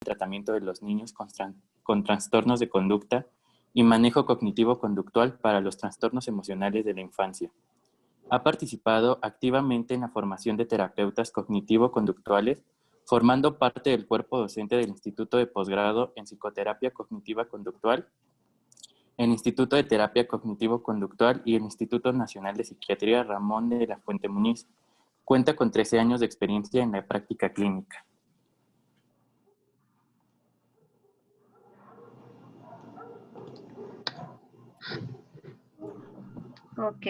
tratamiento de los niños con trastornos de conducta y manejo cognitivo-conductual para los trastornos emocionales de la infancia. Ha participado activamente en la formación de terapeutas cognitivo-conductuales, formando parte del cuerpo docente del Instituto de Posgrado en Psicoterapia Cognitiva Conductual, el Instituto de Terapia Cognitivo-Conductual y el Instituto Nacional de Psiquiatría Ramón de la Fuente Muñiz. Cuenta con 13 años de experiencia en la práctica clínica. Ok,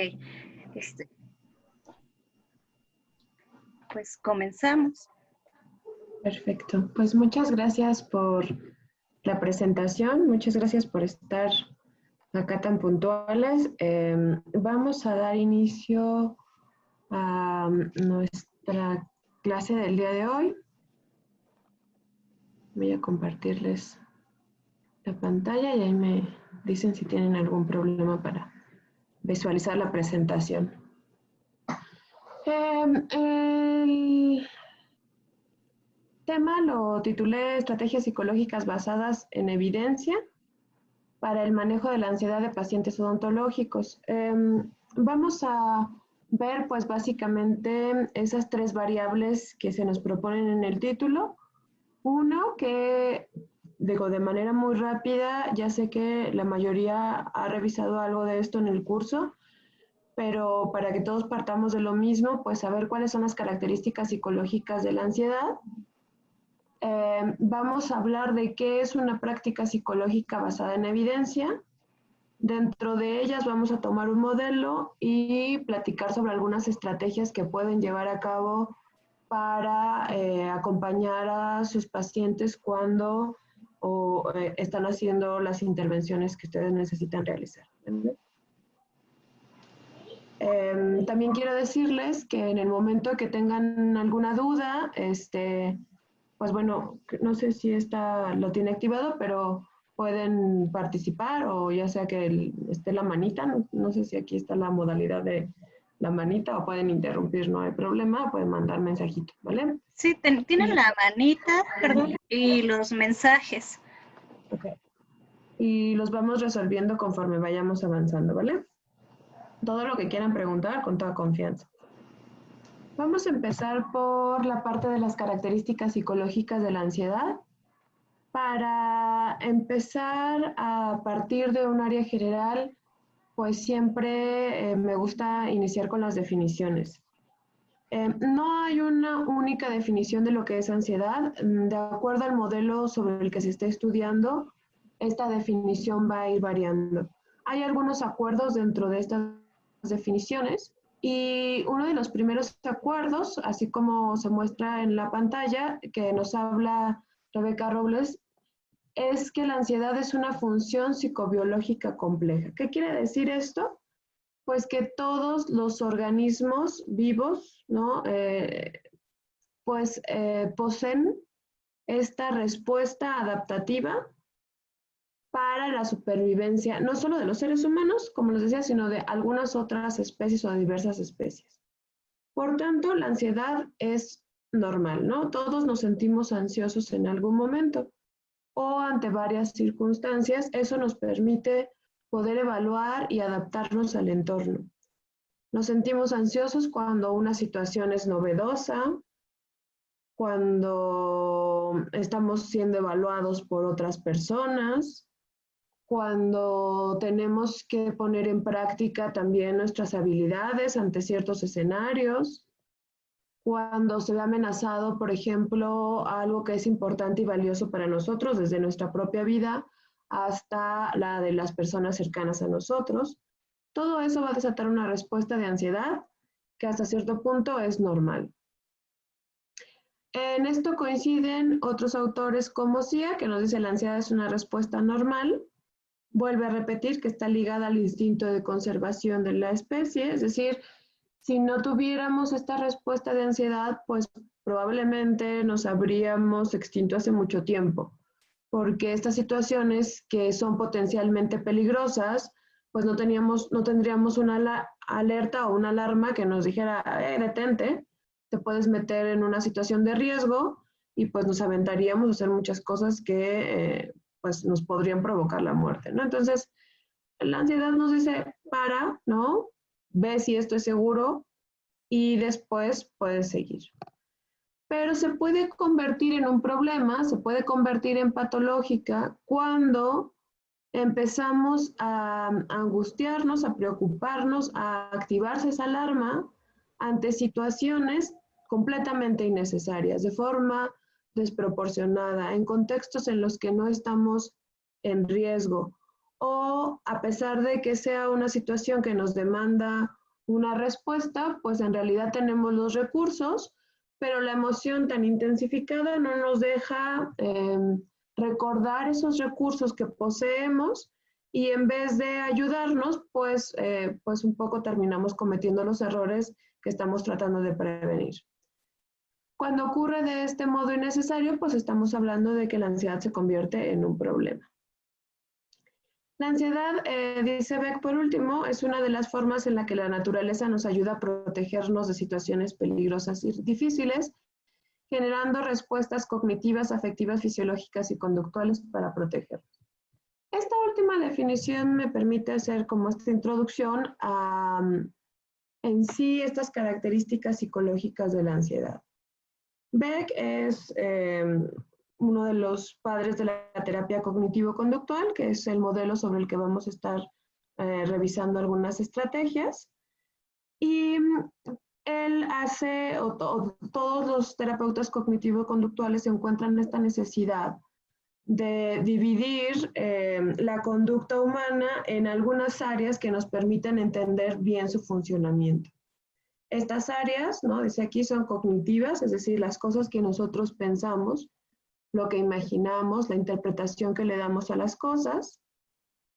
pues comenzamos. Perfecto, pues muchas gracias por la presentación, muchas gracias por estar acá tan puntuales. Vamos a dar inicio a nuestra clase del día de hoy. Voy a compartirles la pantalla y ahí me dicen si tienen algún problema para visualizar la presentación. El tema lo titulé Estrategias psicológicas basadas en evidencia para el manejo de la ansiedad de pacientes odontológicos. Vamos a ver pues básicamente esas tres variables que se nos proponen en el título. Uno, que digo de manera muy rápida, ya sé que la mayoría ha revisado algo de esto en el curso, pero para que todos partamos de lo mismo, pues saber cuáles son las características psicológicas de la ansiedad. Vamos a hablar de qué es una práctica psicológica basada en evidencia. Dentro de ellas vamos a tomar un modelo y platicar sobre algunas estrategias que pueden llevar a cabo para acompañar a sus pacientes cuando están haciendo las intervenciones que ustedes necesitan realizar. También quiero decirles que en el momento que tengan alguna duda, pues bueno, no sé si lo tiene activado, pero pueden participar o ya sea que esté la manita, no sé si aquí está la modalidad de la manita o pueden interrumpir, no hay problema, pueden mandar mensajito, ¿vale? Sí, tienen la manita, perdón, y los mensajes. Ok. Y los vamos resolviendo conforme vayamos avanzando, ¿vale? Todo lo que quieran preguntar con toda confianza. Vamos a empezar por la parte de las características psicológicas de la ansiedad. Para empezar a partir de un área general, pues siempre me gusta iniciar con las definiciones. No hay una única definición de lo que es ansiedad. De acuerdo al modelo sobre el que se esté estudiando, esta definición va a ir variando. Hay algunos acuerdos dentro de estas definiciones y uno de los primeros acuerdos, así como se muestra en la pantalla, que nos habla Rebeca Robles, es que la ansiedad es una función psicobiológica compleja. ¿Qué quiere decir esto? Pues que todos los organismos vivos, ¿no? Poseen esta respuesta adaptativa para la supervivencia, no solo de los seres humanos, como les decía, sino de algunas otras especies o de diversas especies. Por tanto, la ansiedad es normal, ¿no? Todos nos sentimos ansiosos en algún momento o ante varias circunstancias. Eso nos permite poder evaluar y adaptarnos al entorno. Nos sentimos ansiosos cuando una situación es novedosa, cuando estamos siendo evaluados por otras personas, cuando tenemos que poner en práctica también nuestras habilidades ante ciertos escenarios, cuando se ve amenazado, por ejemplo, algo que es importante y valioso para nosotros, desde nuestra propia vida hasta la de las personas cercanas a nosotros. Todo eso va a desatar una respuesta de ansiedad que hasta cierto punto es normal. En esto coinciden otros autores como Cia, que nos dice la ansiedad es una respuesta normal. Vuelve a repetir que está ligada al instinto de conservación de la especie, es decir, si no tuviéramos esta respuesta de ansiedad, pues probablemente nos habríamos extinto hace mucho tiempo, porque estas situaciones que son potencialmente peligrosas, pues no tendríamos una alerta o una alarma que nos dijera, detente, te puedes meter en una situación de riesgo y pues nos aventaríamos a hacer muchas cosas que pues nos podrían provocar la muerte, ¿no? Entonces, la ansiedad nos dice, para, ¿no? Ve si esto es seguro y después puedes seguir. Pero se puede convertir en un problema, se puede convertir en patológica cuando empezamos a angustiarnos, a preocuparnos, a activarse esa alarma ante situaciones completamente innecesarias, de forma desproporcionada, en contextos en los que no estamos en riesgo, o a pesar de que sea una situación que nos demanda una respuesta, pues en realidad tenemos los recursos, pero la emoción tan intensificada no nos deja recordar esos recursos que poseemos y en vez de ayudarnos, pues un poco terminamos cometiendo los errores que estamos tratando de prevenir. Cuando ocurre de este modo innecesario, pues estamos hablando de que la ansiedad se convierte en un problema. La ansiedad, dice Beck por último, es una de las formas en la que la naturaleza nos ayuda a protegernos de situaciones peligrosas y difíciles, generando respuestas cognitivas, afectivas, fisiológicas y conductuales para protegernos. Esta última definición me permite hacer como esta introducción a en sí estas características psicológicas de la ansiedad. Beck es uno de los padres de la terapia cognitivo-conductual, que es el modelo sobre el que vamos a estar revisando algunas estrategias. Y él hace, todos los terapeutas cognitivo-conductuales encuentran esta necesidad de dividir la conducta humana en algunas áreas que nos permiten entender bien su funcionamiento. Estas áreas, ¿no? Dice aquí, son cognitivas, es decir, las cosas que nosotros pensamos, lo que imaginamos, la interpretación que le damos a las cosas,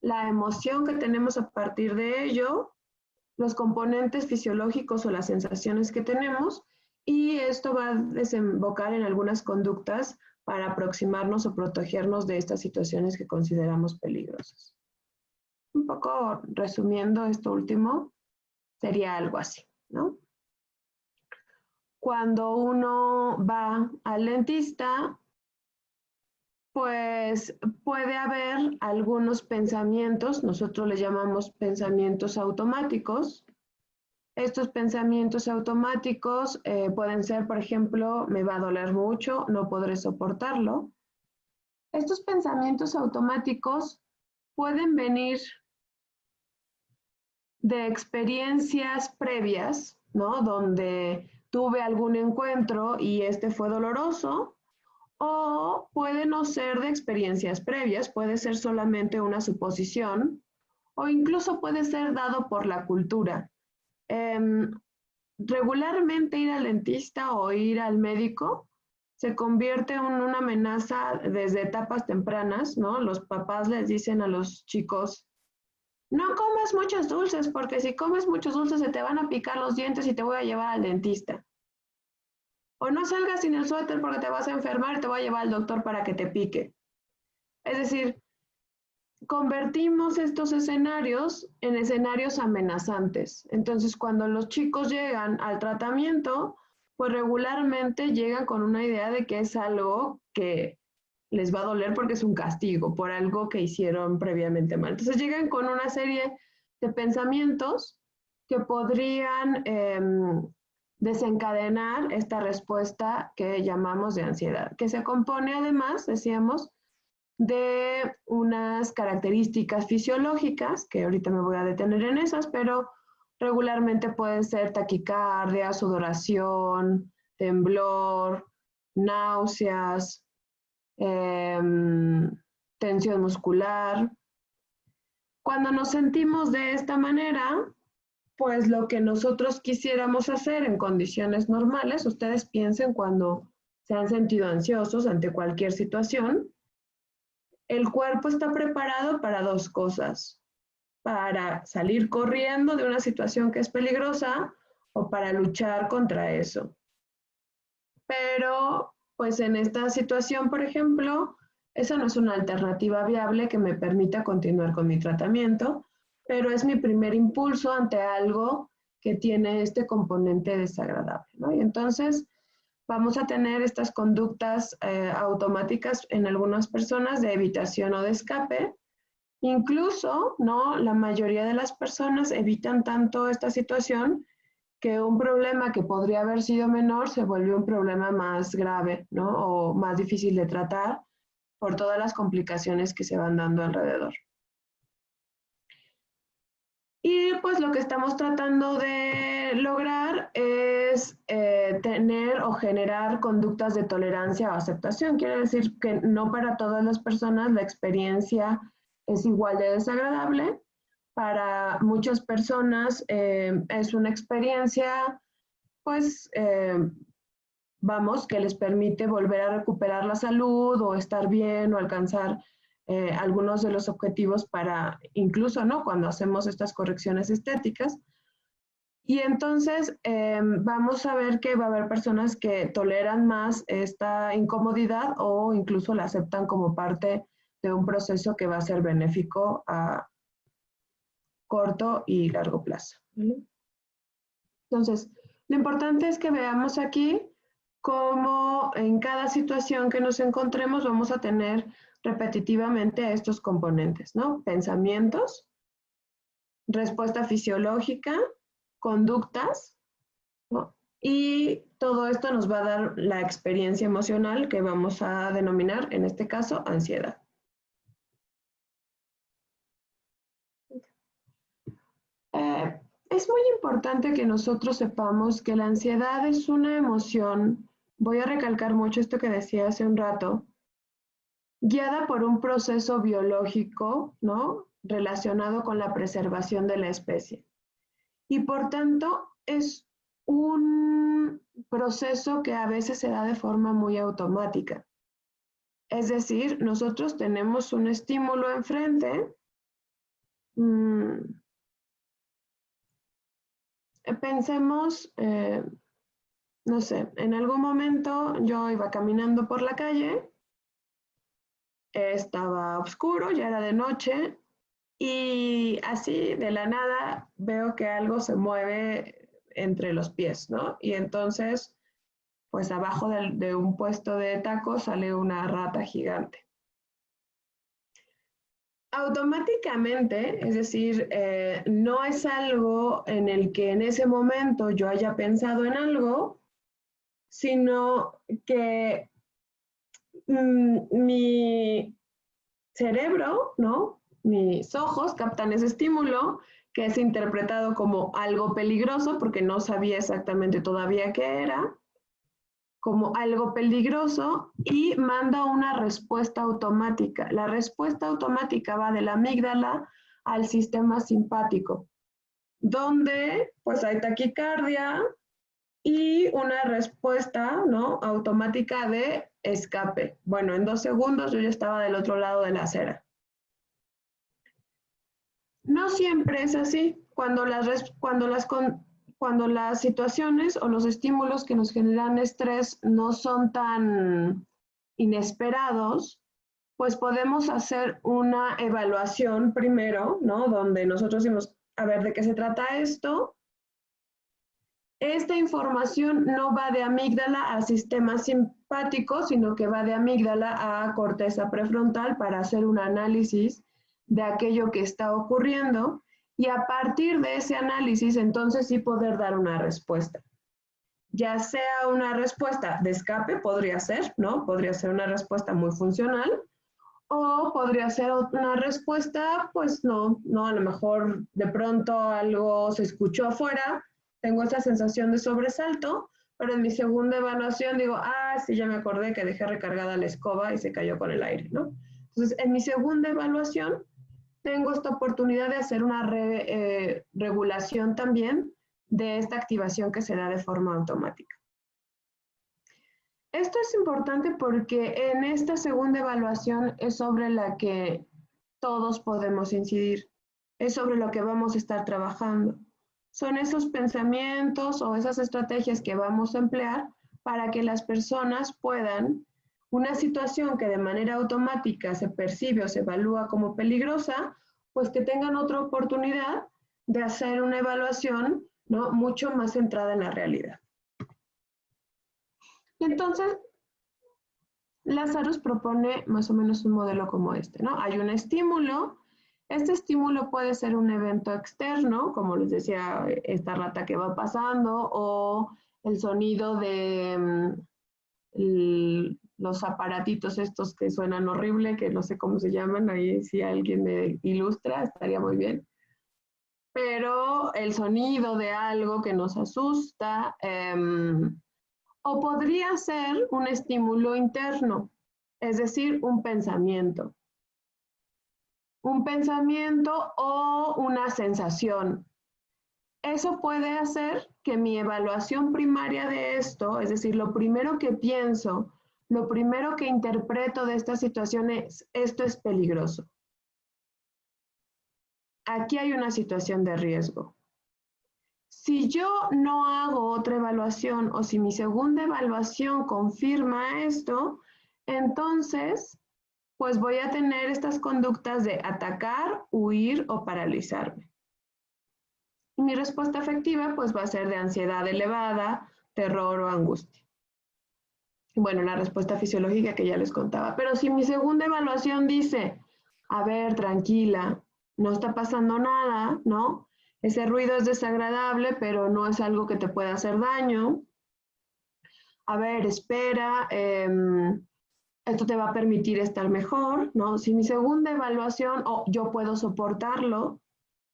la emoción que tenemos a partir de ello, los componentes fisiológicos o las sensaciones que tenemos, y esto va a desembocar en algunas conductas para aproximarnos o protegernos de estas situaciones que consideramos peligrosas. Un poco resumiendo esto último, sería algo así, ¿no? Cuando uno va al dentista, pues puede haber algunos pensamientos, nosotros les llamamos pensamientos automáticos. Estos pensamientos automáticos pueden ser, por ejemplo, me va a doler mucho, no podré soportarlo. Estos pensamientos automáticos pueden venir de experiencias previas, ¿no? Donde tuve algún encuentro y este fue doloroso, o puede no ser de experiencias previas, puede ser solamente una suposición, o incluso puede ser dado por la cultura. Regularmente ir al dentista o ir al médico se convierte en una amenaza desde etapas tempranas, ¿no? Los papás les dicen a los chicos, no comas muchos dulces, porque si comes muchos dulces se te van a picar los dientes y te voy a llevar al dentista. O no salgas sin el suéter porque te vas a enfermar y te voy a llevar al doctor para que te pique. Es decir, convertimos estos escenarios en escenarios amenazantes. Entonces, cuando los chicos llegan al tratamiento, pues regularmente llegan con una idea de que es algo que les va a doler porque es un castigo por algo que hicieron previamente mal. Entonces, llegan con una serie de pensamientos que podrían desencadenar esta respuesta que llamamos de ansiedad, que se compone además, decíamos, de unas características fisiológicas, que ahorita me voy a detener en esas, pero regularmente pueden ser taquicardia, sudoración, temblor, náuseas, tensión muscular. Cuando nos sentimos de esta manera, pues lo que nosotros quisiéramos hacer en condiciones normales, ustedes piensen cuando se han sentido ansiosos ante cualquier situación, el cuerpo está preparado para dos cosas, para salir corriendo de una situación que es peligrosa o para luchar contra eso. Pero, pues en esta situación, por ejemplo, esa no es una alternativa viable que me permita continuar con mi tratamiento, pero es mi primer impulso ante algo que tiene este componente desagradable, ¿no? Y entonces, vamos a tener estas conductas automáticas en algunas personas de evitación o de escape. Incluso, ¿no? La mayoría de las personas evitan tanto esta situación que un problema que podría haber sido menor se vuelve un problema más grave, ¿no? O más difícil de tratar por todas las complicaciones que se van dando alrededor. Y pues lo que estamos tratando de lograr es tener o generar conductas de tolerancia o aceptación. Quiere decir que no para todas las personas la experiencia es igual de desagradable. Para muchas personas es una experiencia, pues, vamos, que les permite volver a recuperar la salud o estar bien o alcanzar algunos de los objetivos para, incluso, ¿no? Cuando hacemos estas correcciones estéticas. Y entonces vamos a ver que va a haber personas que toleran más esta incomodidad o incluso la aceptan como parte de un proceso que va a ser benéfico a corto y largo plazo. ¿Vale? Entonces, lo importante es que veamos aquí cómo en cada situación que nos encontremos vamos a tener repetitivamente estos componentes, ¿no? Pensamientos, respuesta fisiológica, conductas, ¿no? Y todo esto nos va a dar la experiencia emocional que vamos a denominar, en este caso, ansiedad. Es muy importante que nosotros sepamos que la ansiedad es una emoción, voy a recalcar mucho esto que decía hace un rato, guiada por un proceso biológico, ¿no? Relacionado con la preservación de la especie. Y por tanto, es un proceso que a veces se da de forma muy automática. Es decir, nosotros tenemos un estímulo enfrente, pensemos, no sé, en algún momento yo iba caminando por la calle, estaba oscuro, ya era de noche, y así de la nada veo que algo se mueve entre los pies, ¿no? Y entonces, pues abajo de un puesto de tacos sale una rata gigante. Automáticamente, es decir, no es algo en el que en ese momento yo haya pensado en algo, sino que mi cerebro, ¿no? Mis ojos captan ese estímulo que es interpretado como algo peligroso porque no sabía exactamente todavía qué era, como algo peligroso y manda una respuesta automática. La respuesta automática va de la amígdala al sistema simpático, donde pues hay taquicardia y una respuesta, ¿no? Automática de escape. Bueno, en 2 segundos yo ya estaba del otro lado de la acera. No siempre es así. Cuando las situaciones o los estímulos que nos generan estrés no son tan inesperados, pues podemos hacer una evaluación primero, ¿no? Donde nosotros decimos, a ver, ¿de qué se trata esto? Esta información no va de amígdala al sistema simpático, sino que va de amígdala a corteza prefrontal para hacer un análisis de aquello que está ocurriendo y a partir de ese análisis entonces sí poder dar una respuesta. Ya sea una respuesta de escape, podría ser, ¿no? Podría ser una respuesta muy funcional o podría ser una respuesta, pues no, a lo mejor de pronto algo se escuchó afuera, tengo esa sensación de sobresalto, pero en mi segunda evaluación digo, sí, ya me acordé que dejé recargada la escoba y se cayó con el aire, ¿no? Entonces, en mi segunda evaluación tengo esta oportunidad de hacer una regulación también de esta activación que se da de forma automática. Esto es importante porque en esta segunda evaluación es sobre la que todos podemos incidir, es sobre lo que vamos a estar trabajando. Son esos pensamientos o esas estrategias que vamos a emplear para que las personas puedan, una situación que de manera automática se percibe o se evalúa como peligrosa, pues que tengan otra oportunidad de hacer una evaluación, ¿no? Mucho más centrada en la realidad. Entonces, Lazarus propone más o menos un modelo como este, ¿no? Hay un estímulo. Este estímulo puede ser un evento externo, como les decía, esta rata que va pasando, o el sonido de los aparatitos estos que suenan horrible, que no sé cómo se llaman, ahí si alguien me ilustra, estaría muy bien. Pero el sonido de algo que nos asusta, o podría ser un estímulo interno, es decir, un pensamiento. Un pensamiento o una sensación. Eso puede hacer que mi evaluación primaria de esto, es decir, lo primero que pienso, lo primero que interpreto de esta situación es, esto es peligroso. Aquí hay una situación de riesgo. Si yo no hago otra evaluación o si mi segunda evaluación confirma esto, entonces, pues voy a tener estas conductas de atacar, huir o paralizarme. Y mi respuesta afectiva, pues va a ser de ansiedad elevada, terror o angustia. Bueno, la respuesta fisiológica que ya les contaba. Pero si mi segunda evaluación dice, a ver, tranquila, no está pasando nada, ¿no? Ese ruido es desagradable, pero no es algo que te pueda hacer daño. A ver, espera, esto te va a permitir estar mejor, ¿no? Si mi segunda evaluación, o yo puedo soportarlo,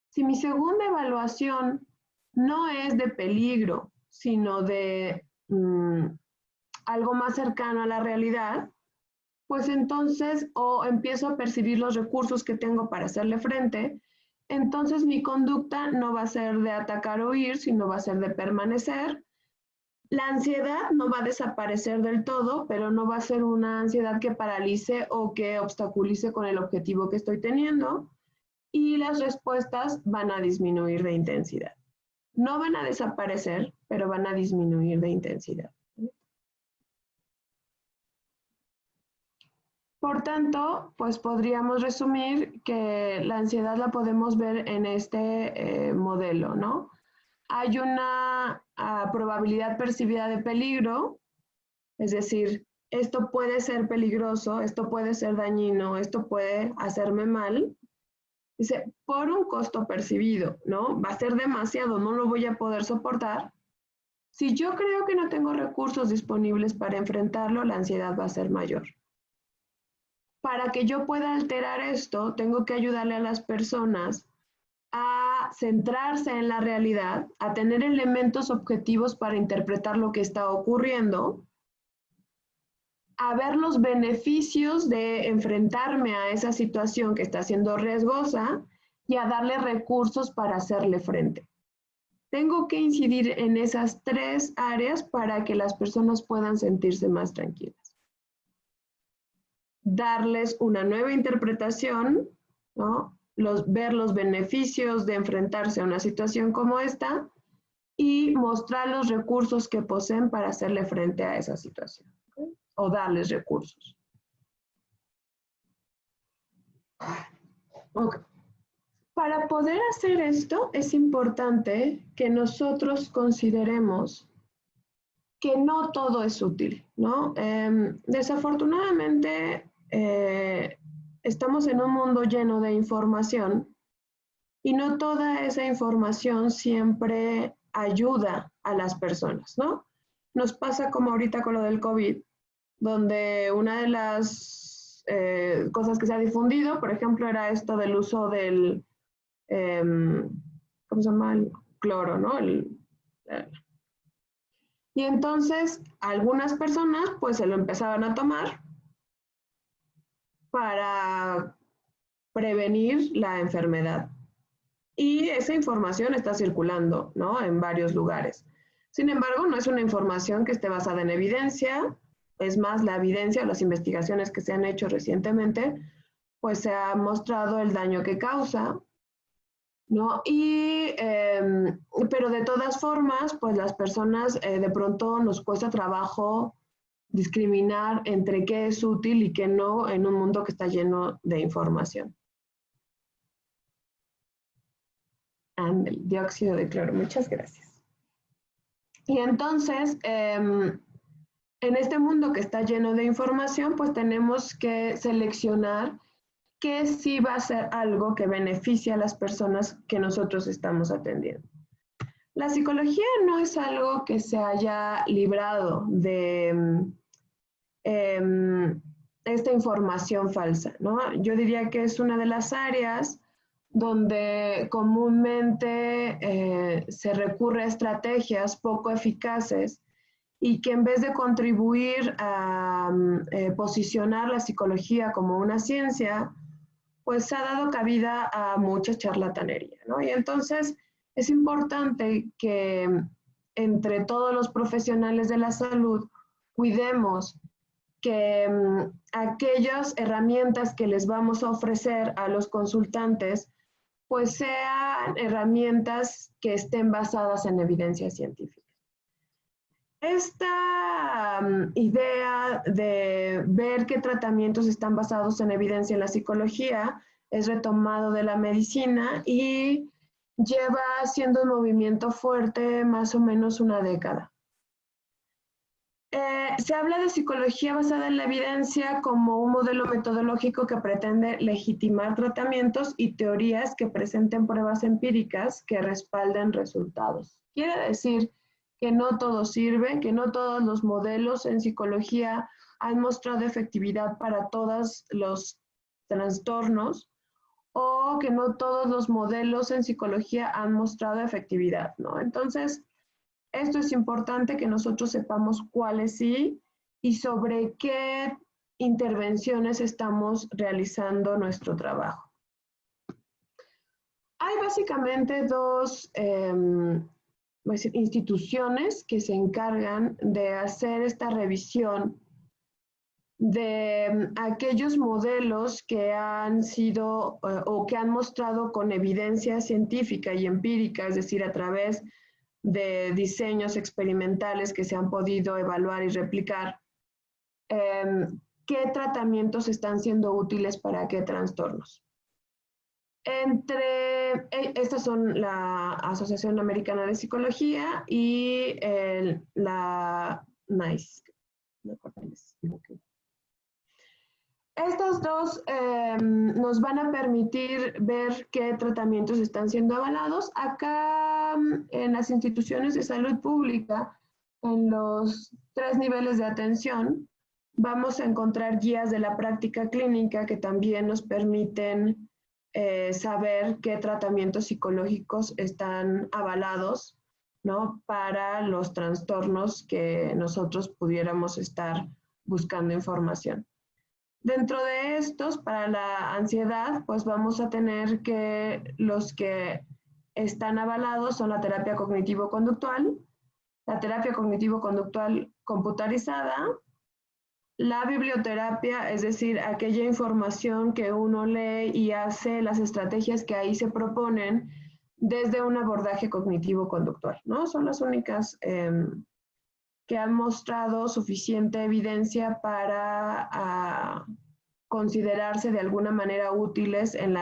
si mi segunda evaluación no es de peligro, sino de algo más cercano a la realidad, pues entonces o empiezo a percibir los recursos que tengo para hacerle frente, entonces mi conducta no va a ser de atacar o huir, sino va a ser de permanecer. La ansiedad no va a desaparecer del todo, pero no va a ser una ansiedad que paralice o que obstaculice con el objetivo que estoy teniendo, y las respuestas van a disminuir de intensidad. No van a desaparecer, pero van a disminuir de intensidad. Por tanto, pues podríamos resumir que la ansiedad la podemos ver en este modelo, ¿no? Hay una probabilidad percibida de peligro, es decir, esto puede ser peligroso, esto puede ser dañino, esto puede hacerme mal. Dice, por un costo percibido, ¿no? Va a ser demasiado, no lo voy a poder soportar. Si yo creo que no tengo recursos disponibles para enfrentarlo, la ansiedad va a ser mayor. Para que yo pueda alterar esto, tengo que ayudarle a las personas a centrarse en la realidad, a tener elementos objetivos para interpretar lo que está ocurriendo, a ver los beneficios de enfrentarme a esa situación que está siendo riesgosa y a darle recursos para hacerle frente. Tengo que incidir en esas tres áreas para que las personas puedan sentirse más tranquilas. Darles una nueva interpretación, ¿no? Ver los beneficios de enfrentarse a una situación como esta y mostrar los recursos que poseen para hacerle frente a esa situación, ¿okay? O darles recursos. Okay. Para poder hacer esto es importante que nosotros consideremos que no todo es útil, ¿no? Desafortunadamente, estamos en un mundo lleno de información y no toda esa información siempre ayuda a las personas, ¿no? Nos pasa como ahorita con lo del COVID, donde una de las cosas que se ha difundido, por ejemplo, era esto del uso del, ¿cómo se llama? El cloro, ¿no? Y entonces algunas personas pues se lo empezaban a tomar para prevenir la enfermedad. Y esa información está circulando, ¿no? En varios lugares. Sin embargo, no es una información que esté basada en evidencia. Es más, la evidencia o las investigaciones que se han hecho recientemente, pues se ha mostrado el daño que causa, ¿no? Pero de todas formas, pues las personas de pronto nos cuesta trabajo discriminar entre qué es útil y qué no en un mundo que está lleno de información. El dióxido de cloro, muchas gracias. Y entonces, en este mundo que está lleno de información, pues tenemos que seleccionar qué sí va a ser algo que beneficie a las personas que nosotros estamos atendiendo. La psicología no es algo que se haya librado de esta información falsa, ¿no? Yo diría que es una de las áreas donde comúnmente se recurre a estrategias poco eficaces y que en vez de contribuir a posicionar la psicología como una ciencia, pues ha dado cabida a mucha charlatanería, ¿no? Y entonces es importante que entre todos los profesionales de la salud cuidemos que aquellas herramientas que les vamos a ofrecer a los consultantes, pues sean herramientas que estén basadas en evidencia científica. Esta idea de ver qué tratamientos están basados en evidencia en la psicología es retomado de la medicina y lleva siendo un movimiento fuerte más o menos una década. Se habla de psicología basada en la evidencia como un modelo metodológico que pretende legitimar tratamientos y teorías que presenten pruebas empíricas que respalden resultados. Quiere decir que no todo sirve, que no todos los modelos en psicología han mostrado efectividad para todos los trastornos o que no todos los modelos en psicología han mostrado efectividad, ¿no? Entonces, esto es importante que nosotros sepamos cuáles sí y sobre qué intervenciones estamos realizando nuestro trabajo. Hay básicamente dos instituciones que se encargan de hacer esta revisión de aquellos modelos que han sido o que han mostrado con evidencia científica y empírica, es decir, a través de diseños experimentales que se han podido evaluar y replicar, qué tratamientos están siendo útiles para qué trastornos. Estas son la Asociación Americana de Psicología y la NICE. Estos dos nos van a permitir ver qué tratamientos están siendo avalados. Acá en las instituciones de salud pública, en los 3 niveles de atención, vamos a encontrar guías de la práctica clínica que también nos permiten saber qué tratamientos psicológicos están avalados, ¿no?, para los trastornos que nosotros pudiéramos estar buscando información. Dentro de estos, para la ansiedad, pues vamos a tener que los que están avalados son la terapia cognitivo-conductual, la terapia cognitivo-conductual computarizada, la biblioterapia, es decir, aquella información que uno lee y hace las estrategias que ahí se proponen desde un abordaje cognitivo-conductual, ¿no? Son las únicas que han mostrado suficiente evidencia para considerarse de alguna manera útiles en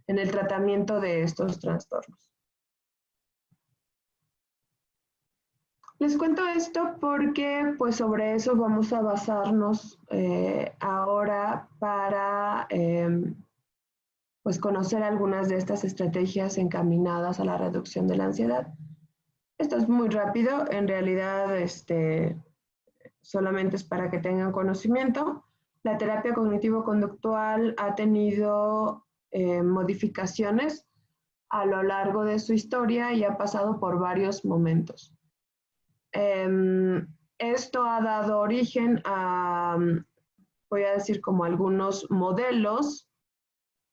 el tratamiento de estos trastornos. Les cuento esto porque pues sobre eso vamos a basarnos ahora para pues conocer algunas de estas estrategias encaminadas a la reducción de la ansiedad. Esto es muy rápido, en realidad solamente es para que tengan conocimiento. La terapia cognitivo-conductual ha tenido modificaciones a lo largo de su historia y ha pasado por varios momentos. Esto ha dado origen a, voy a decir, como algunos modelos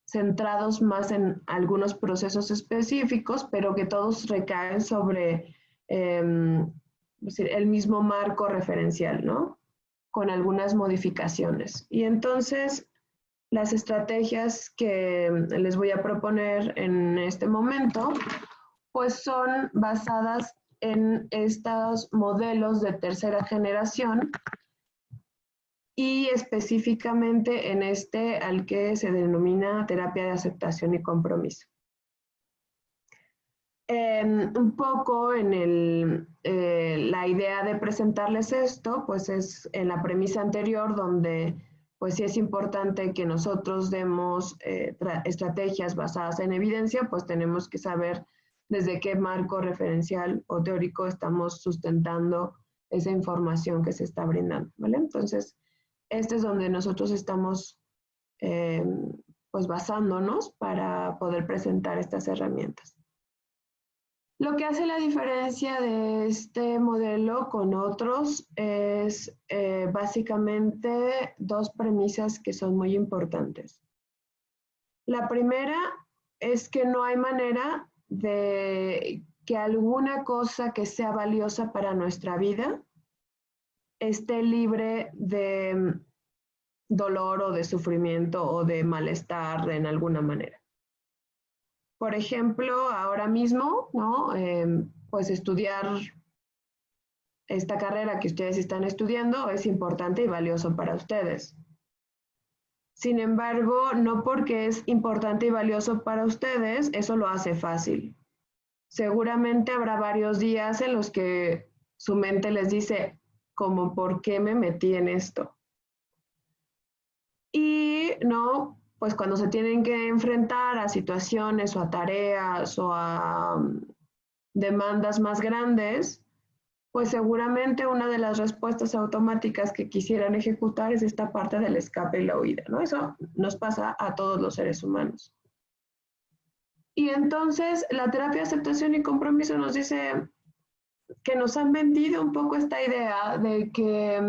centrados más en algunos procesos específicos, pero que todos recaen sobre el mismo marco referencial, ¿no?, con algunas modificaciones. Y entonces, las estrategias que les voy a proponer en este momento, pues son basadas en estos modelos de tercera generación y específicamente en al que se denomina terapia de aceptación y compromiso. Un poco en la idea de presentarles esto, pues es en la premisa anterior donde pues sí es importante que nosotros demos estrategias basadas en evidencia, pues tenemos que saber desde qué marco referencial o teórico estamos sustentando esa información que se está brindando, ¿vale? Entonces, este es donde nosotros estamos pues basándonos para poder presentar estas herramientas. Lo que hace la diferencia de este modelo con otros es básicamente dos premisas que son muy importantes. La primera es que no hay manera de que alguna cosa que sea valiosa para nuestra vida esté libre de dolor o de sufrimiento o de malestar en alguna manera. Por ejemplo, ahora mismo, ¿no? Pues estudiar esta carrera que ustedes están estudiando es importante y valioso para ustedes. Sin embargo, no porque es importante y valioso para ustedes, eso lo hace fácil. Seguramente habrá varios días en los que su mente les dice, como, ¿por qué me metí en esto? Y no, pues cuando se tienen que enfrentar a situaciones o a tareas o a demandas más grandes, pues seguramente una de las respuestas automáticas que quisieran ejecutar es esta parte del escape y la huida, ¿no? Eso nos pasa a todos los seres humanos. Y entonces la terapia de aceptación y compromiso nos dice que nos han vendido un poco esta idea de que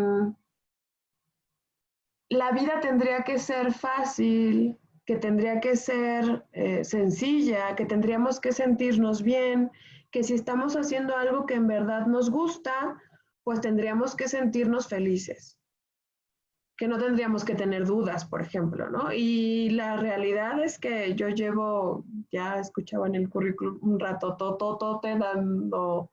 la vida tendría que ser fácil, que tendría que ser sencilla, que tendríamos que sentirnos bien, que si estamos haciendo algo que en verdad nos gusta, pues tendríamos que sentirnos felices, que no tendríamos que tener dudas, por ejemplo, ¿no? Y la realidad es que yo llevo, ya escuchaba en el currículum un rato, totote dando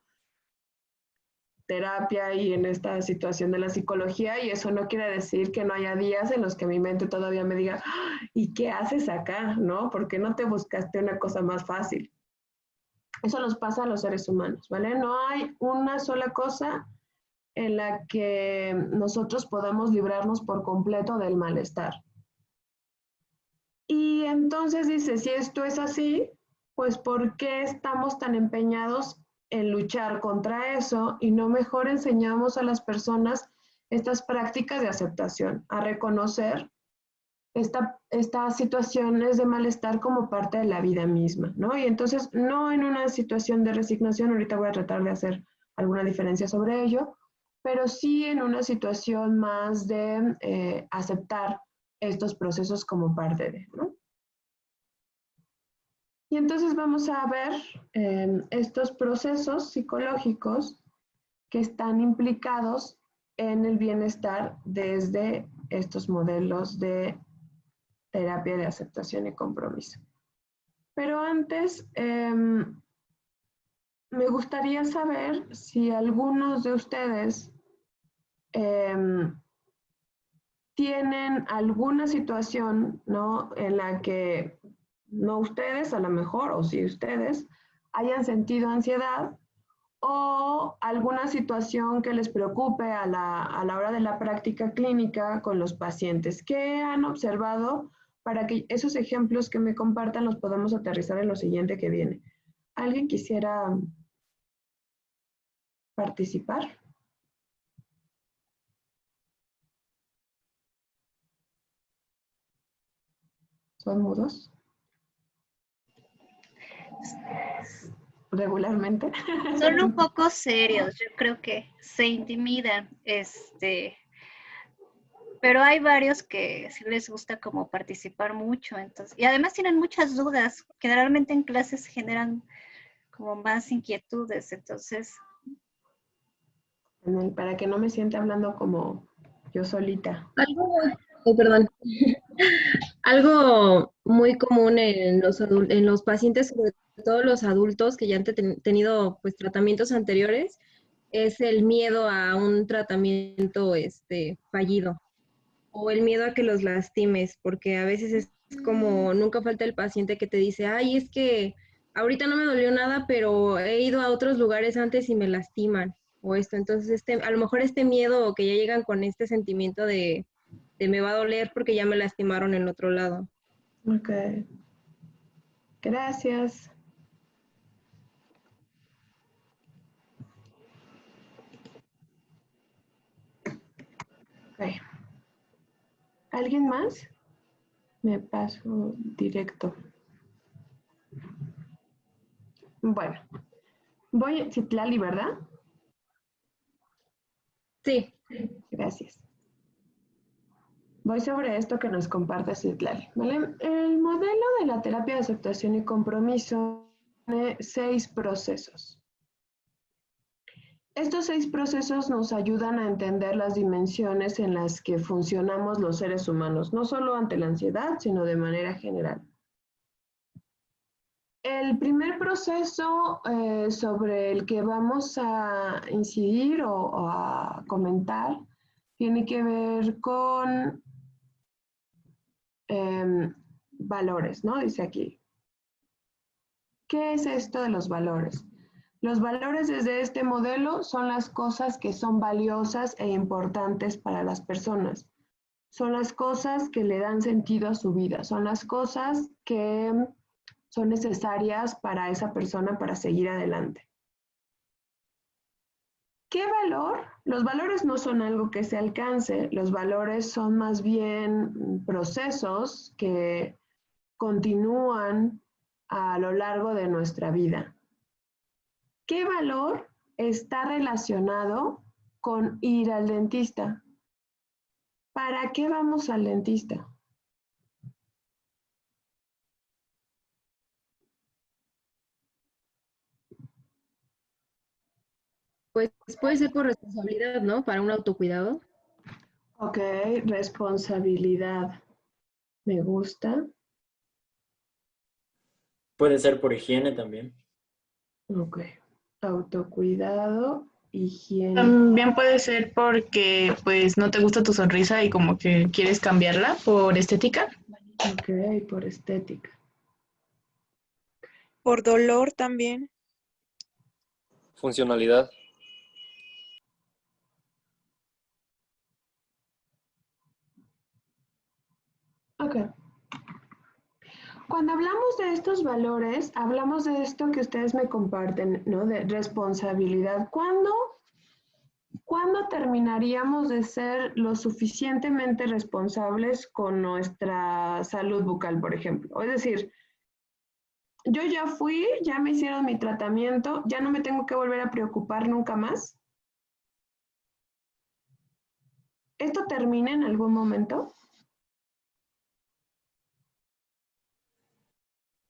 terapia y en esta situación de la psicología, y eso no quiere decir que no haya días en los que mi mente todavía me diga, ¿y qué haces acá? ¿No? ¿Por qué no te buscaste una cosa más fácil? Eso nos pasa a los seres humanos, ¿vale? No hay una sola cosa en la que nosotros podamos librarnos por completo del malestar. Y entonces dice, si esto es así, pues ¿por qué estamos tan empeñados en luchar contra eso y no mejor enseñamos a las personas estas prácticas de aceptación, a reconocer estas situaciones de malestar como parte de la vida misma, ¿no? Y entonces, no en una situación de resignación, ahorita voy a tratar de hacer alguna diferencia sobre ello, pero sí en una situación más de aceptar estos procesos como parte de, ¿no? Y entonces vamos a ver estos procesos psicológicos que están implicados en el bienestar desde estos modelos de terapia de aceptación y compromiso. Pero antes, me gustaría saber si algunos de ustedes tienen alguna situación, ¿no? En la que no ustedes a lo mejor, o si ustedes, hayan sentido ansiedad o alguna situación que les preocupe a la hora de la práctica clínica con los pacientes. ¿Qué han observado para que esos ejemplos que me compartan los podamos aterrizar en lo siguiente que viene? ¿Alguien quisiera participar? ¿Son mudos? ¿Regularmente? Son un poco serios, yo creo que se intimidan, pero hay varios que sí les gusta como participar mucho, entonces, y además tienen muchas dudas, generalmente en clases generan como más inquietudes, entonces. Para que no me sienta hablando como yo solita. Perdón. Algo muy común en los pacientes, sobre todo los adultos que ya han tenido pues tratamientos anteriores, es el miedo a un tratamiento fallido o el miedo a que los lastimes, porque a veces es como nunca falta el paciente que te dice, ay, es que ahorita no me dolió nada, pero he ido a otros lugares antes y me lastiman o esto. Entonces, a lo mejor este miedo o que ya llegan con este sentimiento de me va a doler porque ya me lastimaron en otro lado. Ok. Gracias. Ok. ¿Alguien más? Me paso directo. Bueno, voy a Citlali, ¿verdad? Sí. Gracias. Voy sobre esto que nos comparte Citlali, ¿vale? El modelo de la terapia de aceptación y compromiso tiene 6 procesos. Estos 6 procesos nos ayudan a entender las dimensiones en las que funcionamos los seres humanos, no solo ante la ansiedad, sino de manera general. El primer proceso sobre el que vamos a incidir o a comentar tiene que ver con valores, ¿no? Dice aquí. ¿Qué es esto de los valores? Los valores desde este modelo son las cosas que son valiosas e importantes para las personas. Son las cosas que le dan sentido a su vida. Son las cosas que son necesarias para esa persona para seguir adelante. ¿Qué valor? Los valores no son algo que se alcance. Los valores son más bien procesos que continúan a lo largo de nuestra vida. ¿Qué valor está relacionado con ir al dentista? ¿Para qué vamos al dentista? Pues puede ser por responsabilidad, ¿no? Para un autocuidado. Ok, responsabilidad. Me gusta. Puede ser por higiene también. Ok. Autocuidado, higiene. También puede ser porque pues no te gusta tu sonrisa y como que quieres cambiarla por estética. Ok, por estética. Por dolor también. Funcionalidad. Ok. Cuando hablamos de estos valores, hablamos de esto que ustedes me comparten, ¿no? De responsabilidad. ¿Cuándo terminaríamos de ser lo suficientemente responsables con nuestra salud bucal, por ejemplo? Es decir, yo ya fui, ya me hicieron mi tratamiento, ya no me tengo que volver a preocupar nunca más. ¿Esto termina en algún momento?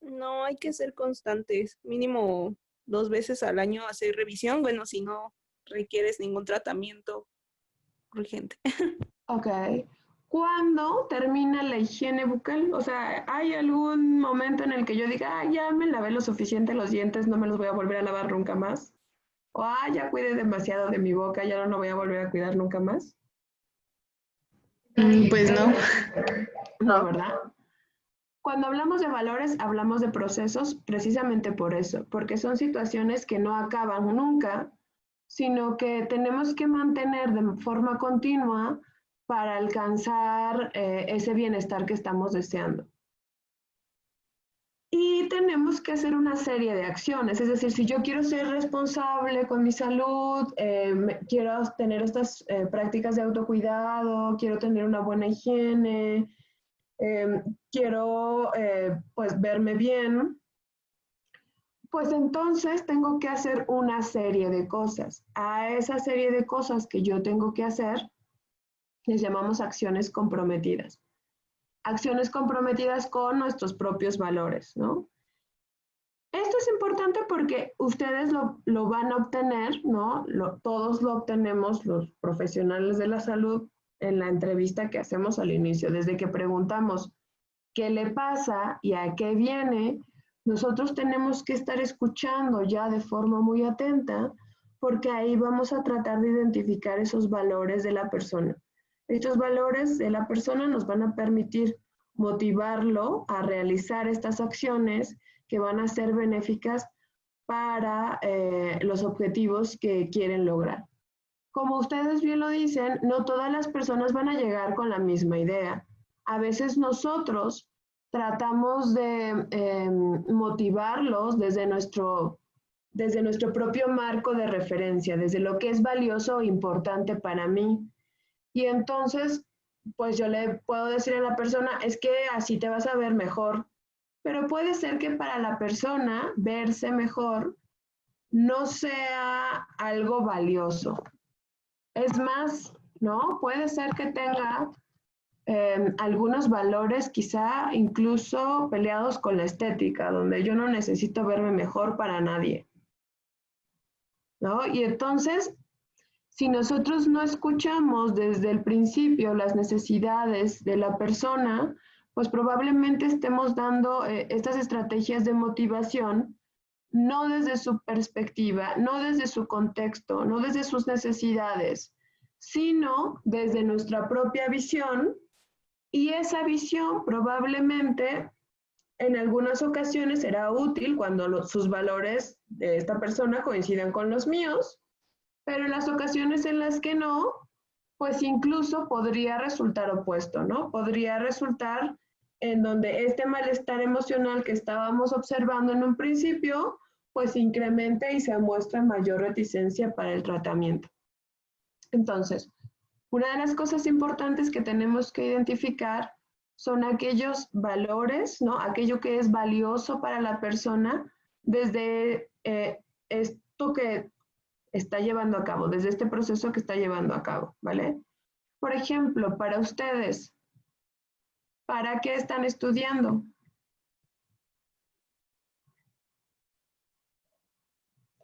No, hay que ser constantes. Mínimo 2 veces al año hacer revisión. Bueno, si no requieres ningún tratamiento urgente. Ok. ¿Cuándo termina la higiene bucal? O sea, ¿hay algún momento en el que yo diga, ah, ya me lavé lo suficiente los dientes, no me los voy a volver a lavar nunca más? O, ah, ya cuidé demasiado de mi boca, ya no lo voy a volver a cuidar nunca más. Pues no. No, ¿verdad? Cuando hablamos de valores, hablamos de procesos precisamente por eso, porque son situaciones que no acaban nunca, sino que tenemos que mantener de forma continua para alcanzar ese bienestar que estamos deseando. Y tenemos que hacer una serie de acciones, es decir, si yo quiero ser responsable con mi salud, quiero tener estas prácticas de autocuidado, quiero tener una buena higiene, quiero pues verme bien, pues entonces tengo que hacer una serie de cosas. A esa serie de cosas que yo tengo que hacer les llamamos acciones comprometidas. Acciones comprometidas con nuestros propios valores, ¿no? Esto es importante porque ustedes lo van a obtener, ¿no? Todos lo obtenemos los profesionales de la salud en la entrevista que hacemos al inicio. Desde que preguntamos qué le pasa y a qué viene, nosotros tenemos que estar escuchando ya de forma muy atenta porque ahí vamos a tratar de identificar esos valores de la persona. Estos valores de la persona nos van a permitir motivarlo a realizar estas acciones que van a ser benéficas para los objetivos que quieren lograr. Como ustedes bien lo dicen, no todas las personas van a llegar con la misma idea. A veces nosotros tratamos de motivarlos desde nuestro propio marco de referencia, desde lo que es valioso o importante para mí. Y entonces, pues yo le puedo decir a la persona, es que así te vas a ver mejor. Pero puede ser que para la persona verse mejor no sea algo valioso. Es más, ¿no? Puede ser que tenga algunos valores quizá incluso peleados con la estética, donde yo no necesito verme mejor para nadie, ¿no? Y entonces, si nosotros no escuchamos desde el principio las necesidades de la persona, pues probablemente estemos dando estas estrategias de motivación no desde su perspectiva, no desde su contexto, no desde sus necesidades, sino desde nuestra propia visión, y esa visión probablemente en algunas ocasiones será útil cuando sus valores de esta persona coincidan con los míos, pero en las ocasiones en las que no, pues incluso podría resultar opuesto, ¿no? Podría resultar en donde este malestar emocional que estábamos observando en un principio, pues incrementa y se muestra mayor reticencia para el tratamiento. Entonces, una de las cosas importantes que tenemos que identificar son aquellos valores, ¿no? Aquello que es valioso para la persona desde esto que está llevando a cabo, desde este proceso que está llevando a cabo, ¿vale? Por ejemplo, para ustedes, ¿para qué están estudiando?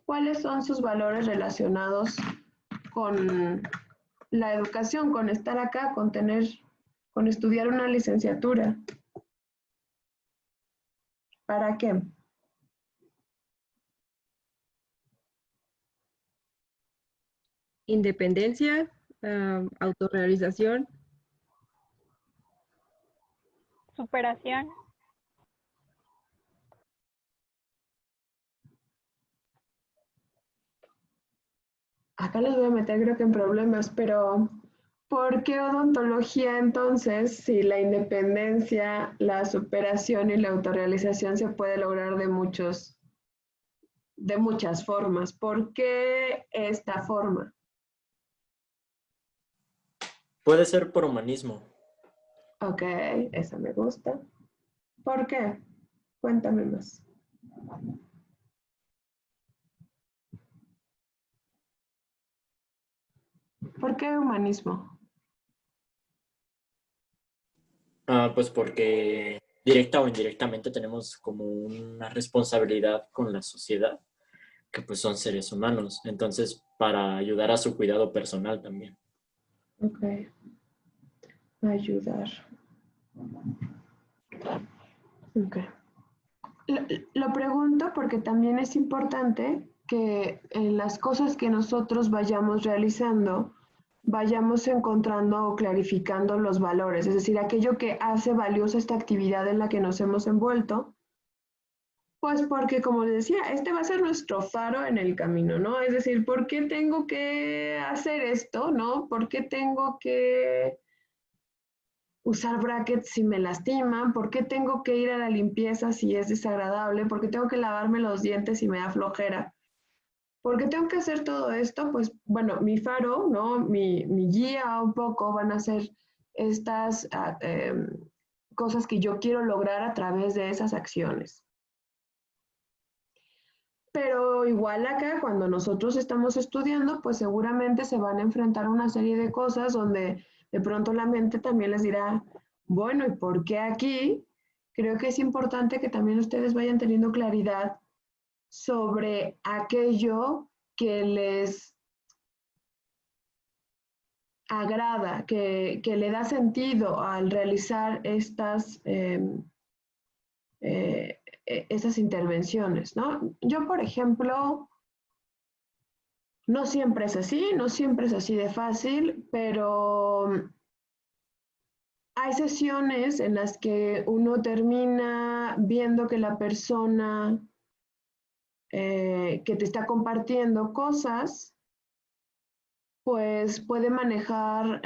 ¿Cuáles son sus valores relacionados con la educación, con estar acá, con estudiar una licenciatura? ¿Para qué? Independencia, autorrealización. Superación. Acá les voy a meter creo que en problemas, pero ¿por qué odontología entonces si la independencia, la superación y la autorrealización se puede lograr de muchas formas? ¿Por qué esta forma? Puede ser por humanismo. Ok, esa me gusta. ¿Por qué? Cuéntame más. ¿Por qué humanismo? Pues porque directa o indirectamente tenemos como una responsabilidad con la sociedad, que pues son seres humanos. Entonces, para ayudar a su cuidado personal también. Ok. Ayudar. Ok. Lo pregunto porque también es importante que en las cosas que nosotros vayamos realizando, vayamos encontrando o clarificando los valores, es decir, aquello que hace valiosa esta actividad en la que nos hemos envuelto, pues porque, como les decía, este va a ser nuestro faro en el camino, ¿no? Es decir, ¿por qué tengo que hacer esto, no? ¿Por qué tengo que usar brackets si me lastiman? ¿Por qué tengo que ir a la limpieza si es desagradable? ¿Por qué tengo que lavarme los dientes si me da flojera? ¿Por qué tengo que hacer todo esto? Pues bueno, mi faro, ¿no? Mi guía un poco van a ser estas cosas que yo quiero lograr a través de esas acciones. Pero igual acá, cuando nosotros estamos estudiando, pues seguramente se van a enfrentar a una serie de cosas donde de pronto la mente también les dirá, bueno, ¿y por qué aquí? Creo que es importante que también ustedes vayan teniendo claridad sobre aquello que les agrada, que le da sentido al realizar estas intervenciones, ¿no? Yo, por ejemplo, no siempre es así, no siempre es así de fácil, pero hay sesiones en las que uno termina viendo que la persona que te está compartiendo cosas, pues puede manejar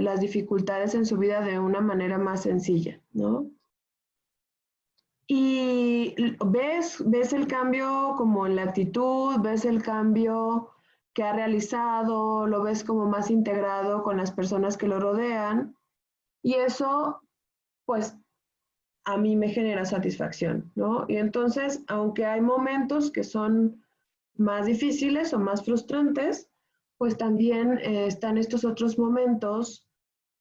las dificultades en su vida de una manera más sencilla, ¿no? Y ves el cambio como en la actitud, ves el cambio que ha realizado, lo ves como más integrado con las personas que lo rodean, y eso, pues, a mí me genera satisfacción, ¿no? Y entonces, aunque hay momentos que son más difíciles o más frustrantes, pues también están estos otros momentos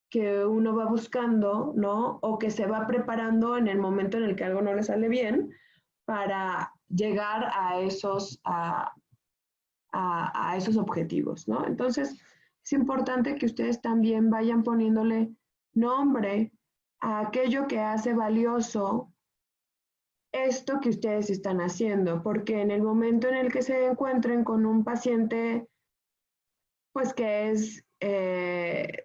que uno va buscando, ¿no? O que se va preparando en el momento en el que algo no le sale bien para llegar a esos objetivos, ¿no? Entonces, es importante que ustedes también vayan poniéndole nombre a aquello que hace valioso esto que ustedes están haciendo, porque en el momento en el que se encuentren con un paciente, pues que es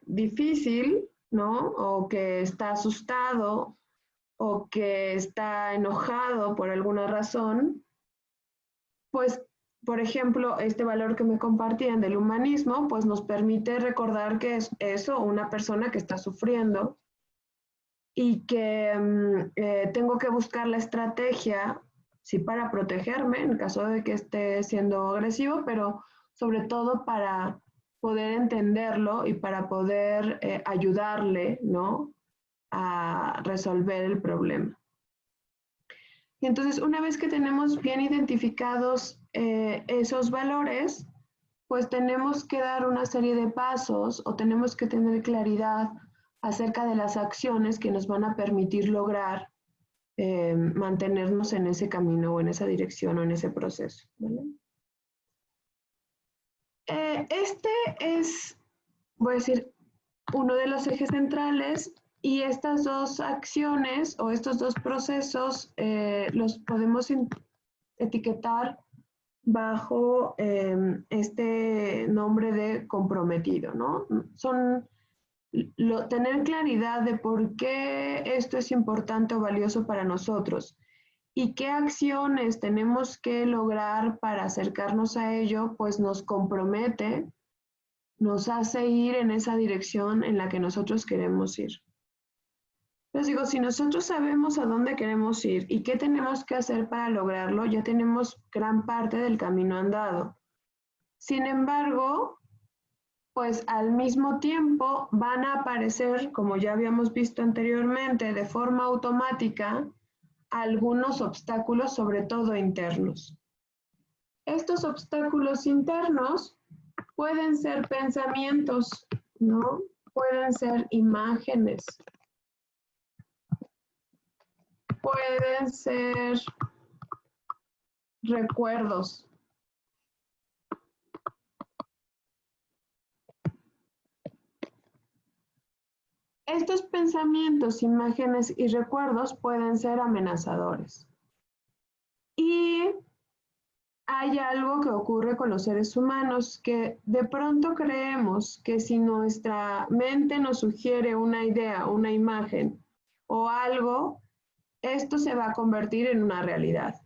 difícil, ¿no? O que está asustado o que está enojado por alguna razón, pues, por ejemplo, este valor que me compartían del humanismo, pues nos permite recordar que es eso, una persona que está sufriendo y que tengo que buscar la estrategia, sí, para protegerme en caso de que esté siendo agresivo, pero sobre todo para poder entenderlo y para poder ayudarle, ¿no?, a resolver el problema. Y entonces, una vez que tenemos bien identificados esos valores, pues tenemos que dar una serie de pasos o tenemos que tener claridad acerca de las acciones que nos van a permitir lograr mantenernos en ese camino o en esa dirección o en ese proceso, ¿vale? Este es, voy a decir, uno de los ejes centrales, y estas dos acciones o estos dos procesos los podemos etiquetar bajo este nombre de comprometido, ¿no? Son tener claridad de por qué esto es importante o valioso para nosotros y qué acciones tenemos que lograr para acercarnos a ello, pues nos compromete, nos hace ir en esa dirección en la que nosotros queremos ir. Les digo, si nosotros sabemos a dónde queremos ir y qué tenemos que hacer para lograrlo, ya tenemos gran parte del camino andado. Sin embargo, pues al mismo tiempo van a aparecer, como ya habíamos visto anteriormente, de forma automática, algunos obstáculos, sobre todo internos. Estos obstáculos internos pueden ser pensamientos, ¿no? Pueden ser imágenes, pueden ser recuerdos. Estos pensamientos, imágenes y recuerdos pueden ser amenazadores. Y hay algo que ocurre con los seres humanos, que de pronto creemos que si nuestra mente nos sugiere una idea, una imagen o algo, esto se va a convertir en una realidad.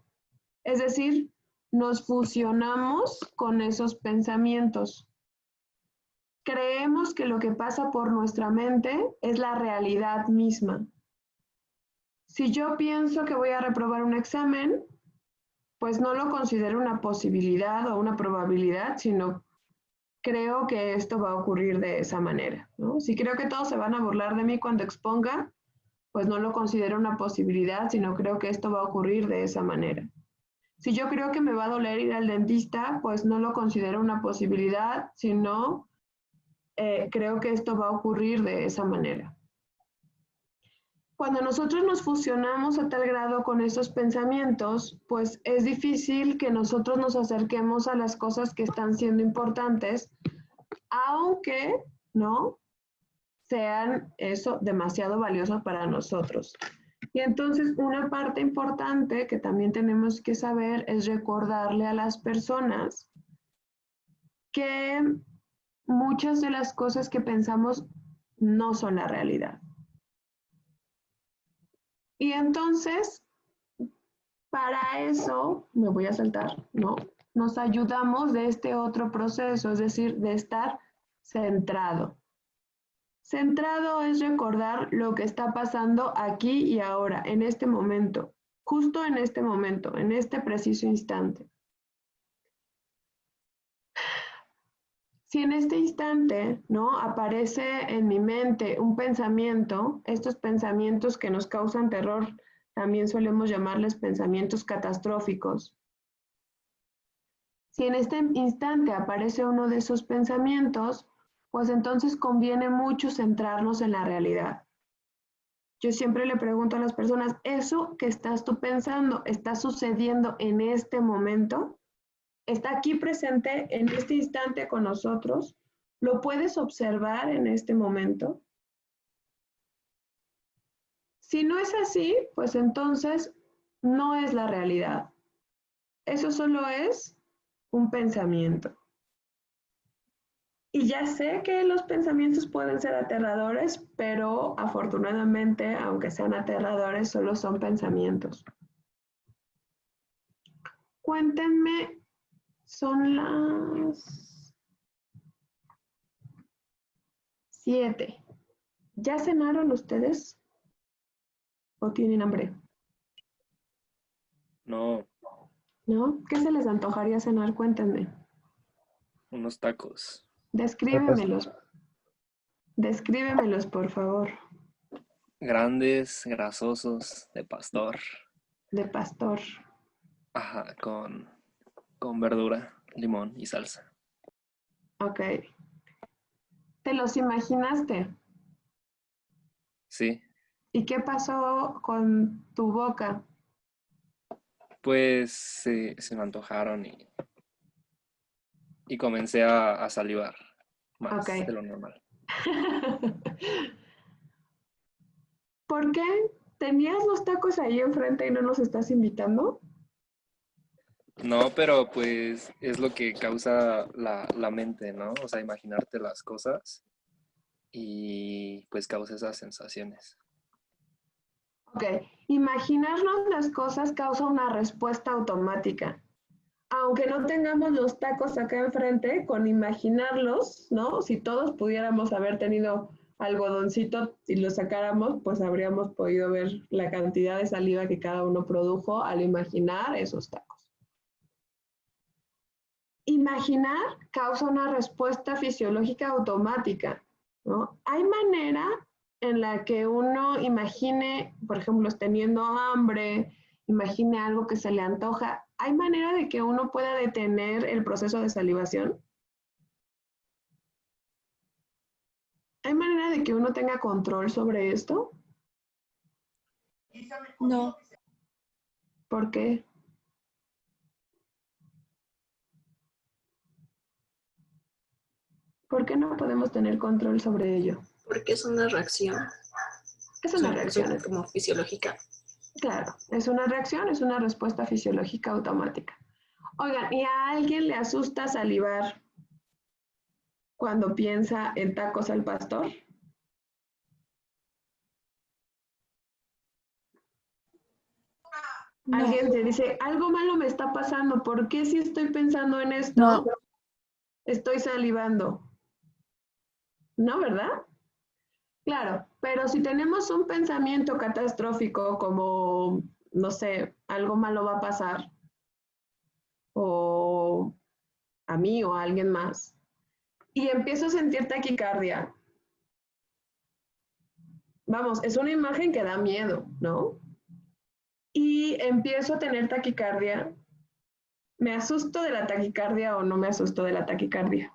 Es decir, nos fusionamos con esos pensamientos. Creemos que lo que pasa por nuestra mente es la realidad misma. Si yo pienso que voy a reprobar un examen, pues no lo considero una posibilidad o una probabilidad, sino creo que esto va a ocurrir de esa manera, ¿no? Si creo que todos se van a burlar de mí cuando exponga, pues no lo considero una posibilidad, sino creo que esto va a ocurrir de esa manera. Si yo creo que me va a doler ir al dentista, pues no lo considero una posibilidad, sino creo que esto va a ocurrir de esa manera. Cuando nosotros nos fusionamos a tal grado con esos pensamientos, pues es difícil que nosotros nos acerquemos a las cosas que están siendo importantes, aunque no sean eso demasiado valioso para nosotros. Y entonces una parte importante que también tenemos que saber es recordarle a las personas que muchas de las cosas que pensamos no son la realidad. Y entonces, para eso, me voy a saltar, ¿no? Nos ayudamos de este otro proceso, es decir, de estar centrado. Centrado es recordar lo que está pasando aquí y ahora, en este momento, justo en este preciso instante. Si en este instante, ¿no?, aparece en mi mente un pensamiento, estos pensamientos que nos causan terror, también solemos llamarles pensamientos catastróficos. Si en este instante aparece uno de esos pensamientos, pues entonces conviene mucho centrarnos en la realidad. Yo siempre le pregunto a las personas, ¿eso que estás tú pensando está sucediendo en este momento? ¿Está aquí presente en este instante con nosotros? ¿Lo puedes observar en este momento? Si no es así, pues entonces no es la realidad. Eso solo es un pensamiento. Y ya sé que los pensamientos pueden ser aterradores, pero afortunadamente, aunque sean aterradores, solo son pensamientos. Cuéntenme, son las 7. ¿Ya cenaron ustedes? ¿O tienen hambre? No, ¿No? ¿Qué se les antojaría cenar? Cuéntenme. unos tacos. Descríbemelos. Descríbemelos, por favor. Grandes, grasosos, de pastor. De pastor. Ajá, con verdura, limón y salsa. Ok. ¿Te los imaginaste? Sí, ¿Y qué pasó con tu boca? pues se me antojaron y comencé a salivar más Ok. de lo normal. ¿Por qué tenías los tacos ahí enfrente y no nos estás invitando? No, pero pues es lo que causa la mente, ¿no? O sea, imaginarte las cosas y pues causa esas sensaciones. Ok. Imaginarnos las cosas causa una respuesta automática. Aunque no tengamos los tacos acá enfrente, con imaginarlos, ¿no? Si todos pudiéramos haber tenido algodoncito y lo sacáramos, pues habríamos podido ver la cantidad de saliva que cada uno produjo al imaginar esos tacos. Imaginar causa una respuesta fisiológica automática, ¿no? Hay manera en la que uno imagine, por ejemplo, teniendo hambre, imagine algo que se le antoja. ¿Hay manera de que uno pueda detener el proceso de salivación? ¿Hay manera de que uno tenga control sobre esto? No, ¿Por qué? ¿Por qué no podemos tener control sobre ello? porque es una reacción. Es O una sea, reacción. es como fisiológica. Claro, es una reacción, es una respuesta fisiológica automática. Oigan, ¿y a alguien le asusta salivar cuando piensa en tacos al pastor? No, Alguien te dice, algo malo me está pasando, ¿por qué si estoy pensando en esto, no, estoy salivando? ¿No, verdad? Claro, pero si tenemos un pensamiento catastrófico como, no sé, algo malo va a pasar, o a mí o a alguien más, y empiezo a sentir taquicardia, vamos, es una imagen que da miedo, ¿no? Y empiezo a tener taquicardia, ¿me asusto de la taquicardia o no me asusto de la taquicardia?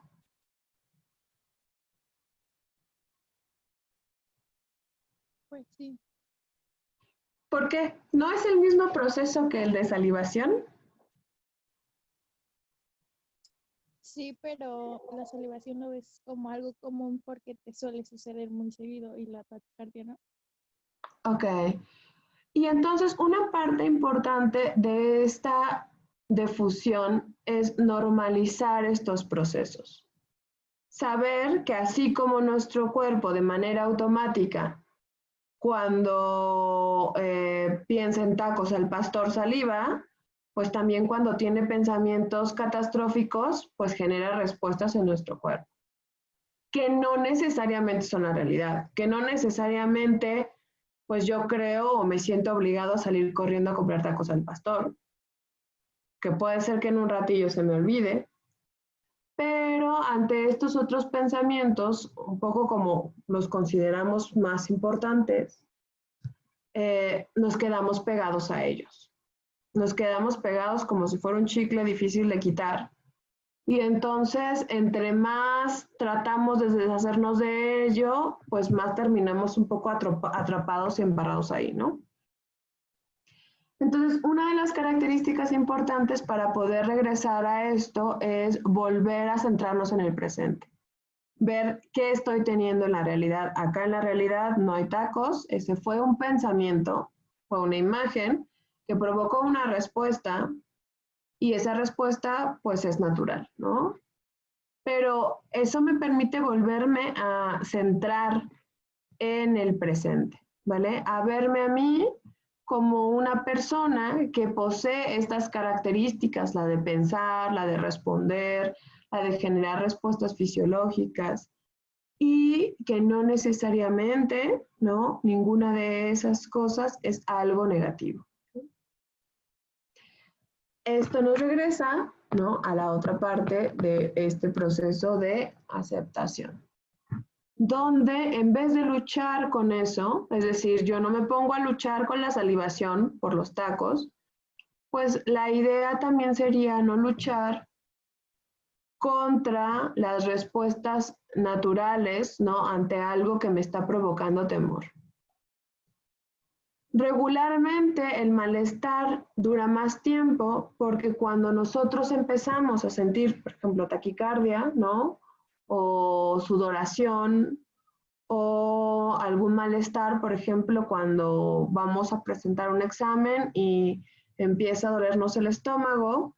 Pues sí. ¿Por qué? ¿No es el mismo proceso que el de salivación? Sí, pero la salivación lo ves como algo común porque te suele suceder muy seguido y la taquicardia no. Ok. Y entonces una parte importante de esta difusión es normalizar estos procesos. Saber que así como nuestro cuerpo de manera automática cuando piensa en tacos al pastor saliva, pues también cuando tiene pensamientos catastróficos, pues genera respuestas en nuestro cuerpo, que no necesariamente son la realidad, que no necesariamente, pues yo creo o me siento obligado a salir corriendo a comprar tacos al pastor, que puede ser que en un ratillo se me olvide, pero ante estos otros pensamientos, un poco como los consideramos más importantes, nos quedamos pegados a ellos. Nos quedamos pegados como si fuera un chicle difícil de quitar. Y entonces, entre más tratamos de deshacernos de ello, pues más terminamos un poco atrapados y embarrados ahí, ¿no? Entonces, una de las características importantes para poder regresar a esto es volver a centrarnos en el presente. Ver qué estoy teniendo en la realidad. Acá en la realidad no hay tacos, ese fue un pensamiento, fue una imagen que provocó una respuesta y esa respuesta pues es natural, ¿no? Pero eso me permite volverme a centrar en el presente, ¿vale? A verme a mí como una persona que posee estas características, la de pensar, la de responder, la de generar respuestas fisiológicas, y que no necesariamente, ¿no? Ninguna de esas cosas es algo negativo. Esto nos regresa, ¿no?, a la otra parte de este proceso de aceptación, donde en vez de luchar con eso, es decir, yo no me pongo a luchar con la salivación por los tacos, pues la idea también sería no luchar contra las respuestas naturales, ¿no?, ante algo que me está provocando temor. Regularmente el malestar dura más tiempo porque cuando nosotros empezamos a sentir, por ejemplo, taquicardia, ¿no?, o sudoración, o algún malestar, por ejemplo, cuando vamos a presentar un examen y empieza a dolernos el estómago,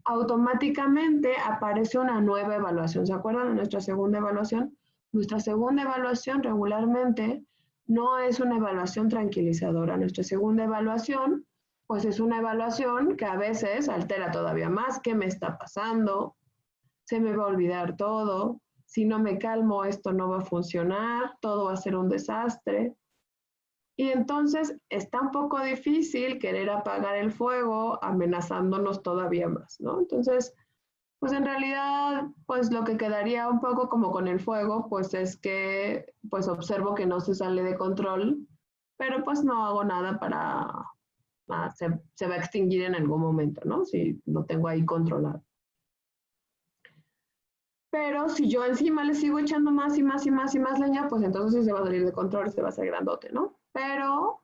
automáticamente aparece una nueva evaluación. ¿Se acuerdan de nuestra segunda evaluación? Nuestra segunda evaluación regularmente no es una evaluación tranquilizadora. Nuestra segunda evaluación, pues es una evaluación que a veces altera todavía más. ¿Qué me está pasando? Se me va a olvidar todo. Si no me calmo, esto no va a funcionar. Todo va a ser un desastre. Y entonces está un poco difícil querer apagar el fuego amenazándonos todavía más, ¿no? Entonces, pues en realidad, pues lo que quedaría un poco como con el fuego, pues es que pues observo que no se sale de control, pero pues no hago nada para, se va a extinguir en algún momento, ¿no? Si lo tengo ahí controlado. Pero si yo encima le sigo echando más y más y más y más leña, pues entonces sí se va a salir de control y se va a hacer grandote, ¿no? Pero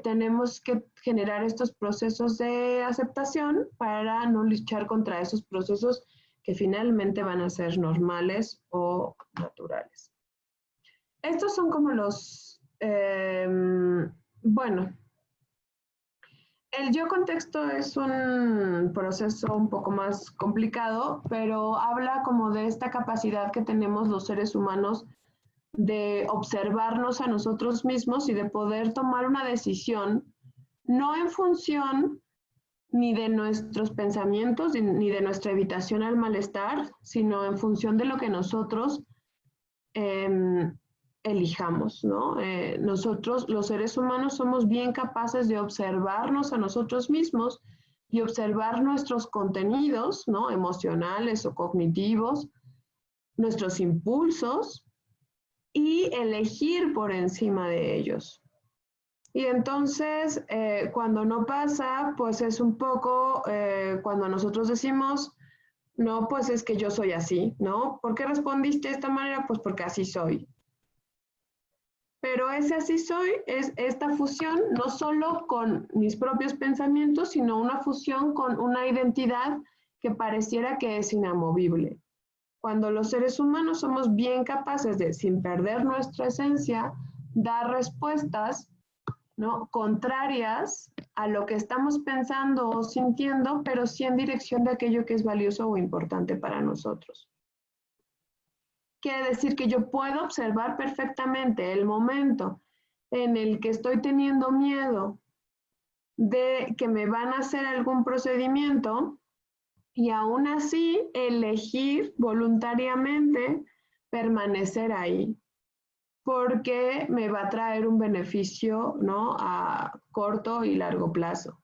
tenemos que generar estos procesos de aceptación para no luchar contra esos procesos que finalmente van a ser normales o naturales. Estos son como los, bueno, el yo contexto es un proceso un poco más complicado, pero habla como de esta capacidad que tenemos los seres humanos de observarnos a nosotros mismos y de poder tomar una decisión, no en función ni de nuestros pensamientos ni de nuestra evitación al malestar, sino en función de lo que nosotros elijamos, ¿no? Nosotros, los seres humanos, somos bien capaces de observarnos a nosotros mismos y observar nuestros contenidos, ¿no?, emocionales o cognitivos, nuestros impulsos, y elegir por encima de ellos. Y entonces, cuando no pasa, pues es un poco cuando nosotros decimos, no, pues es que yo soy así, ¿no? ¿Por qué respondiste de esta manera? Pues porque así soy. Pero ese así soy es esta fusión no solo con mis propios pensamientos, sino una fusión con una identidad que pareciera que es inamovible. Cuando los seres humanos somos bien capaces de, sin perder nuestra esencia, dar respuestas, ¿no?, contrarias a lo que estamos pensando o sintiendo, pero sí en dirección de aquello que es valioso o importante para nosotros. Quiere decir que yo puedo observar perfectamente el momento en el que estoy teniendo miedo de que me van a hacer algún procedimiento y aún así elegir voluntariamente permanecer ahí, porque me va a traer un beneficio, ¿no? A corto y largo plazo.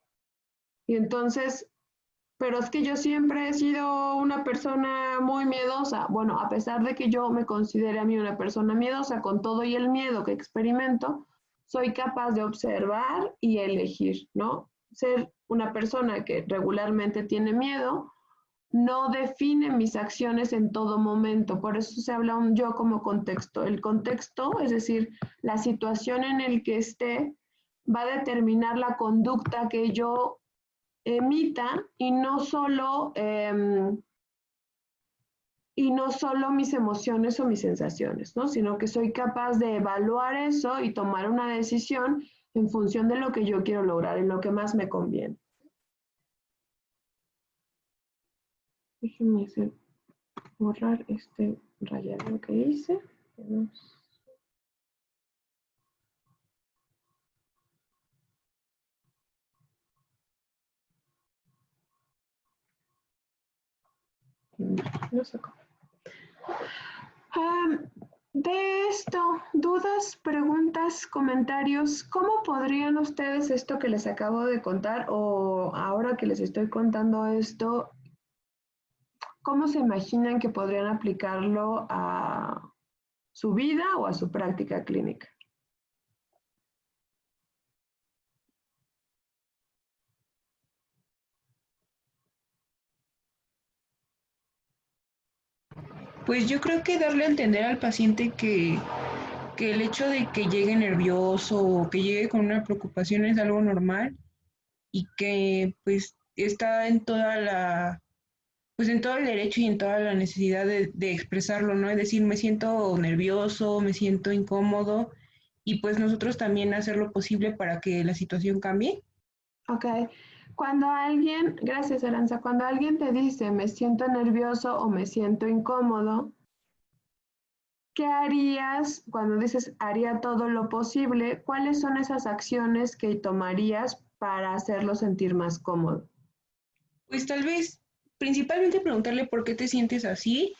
Y entonces, pero es que yo siempre he sido una persona muy miedosa. Bueno, a pesar de que yo me considere a mí una persona miedosa, con todo y el miedo que experimento, soy capaz de observar y elegir, ¿no? Ser una persona que regularmente tiene miedo no define mis acciones en todo momento. Por eso se habla un yo como contexto. El contexto, es decir, la situación en el que esté, va a determinar la conducta que yo emita y no solo mis emociones o mis sensaciones, ¿no? Sino que soy capaz de evaluar eso y tomar una decisión en función de lo que yo quiero lograr, en lo que más me conviene. Déjenme borrar este rayado que hice. Lo saco. De esto, dudas, preguntas, comentarios, ¿cómo podrían ustedes esto que les acabo de contar o ahora que les estoy contando esto, cómo se imaginan que podrían aplicarlo a su vida o a su práctica clínica? Pues yo creo que darle a entender al paciente que el hecho de que llegue nervioso o que llegue con una preocupación es algo normal y que pues está en pues en todo el derecho y en toda la necesidad de expresarlo, ¿no? Es decir, me siento nervioso, me siento incómodo y pues nosotros también hacer lo posible para que la situación cambie. Ok. Cuando alguien, gracias Aranza, cuando alguien te dice me siento nervioso o me siento incómodo, ¿qué harías cuando dices haría todo lo posible? ¿Cuáles son esas acciones que tomarías para hacerlo sentir más cómodo? Pues tal vez principalmente preguntarle por qué te sientes así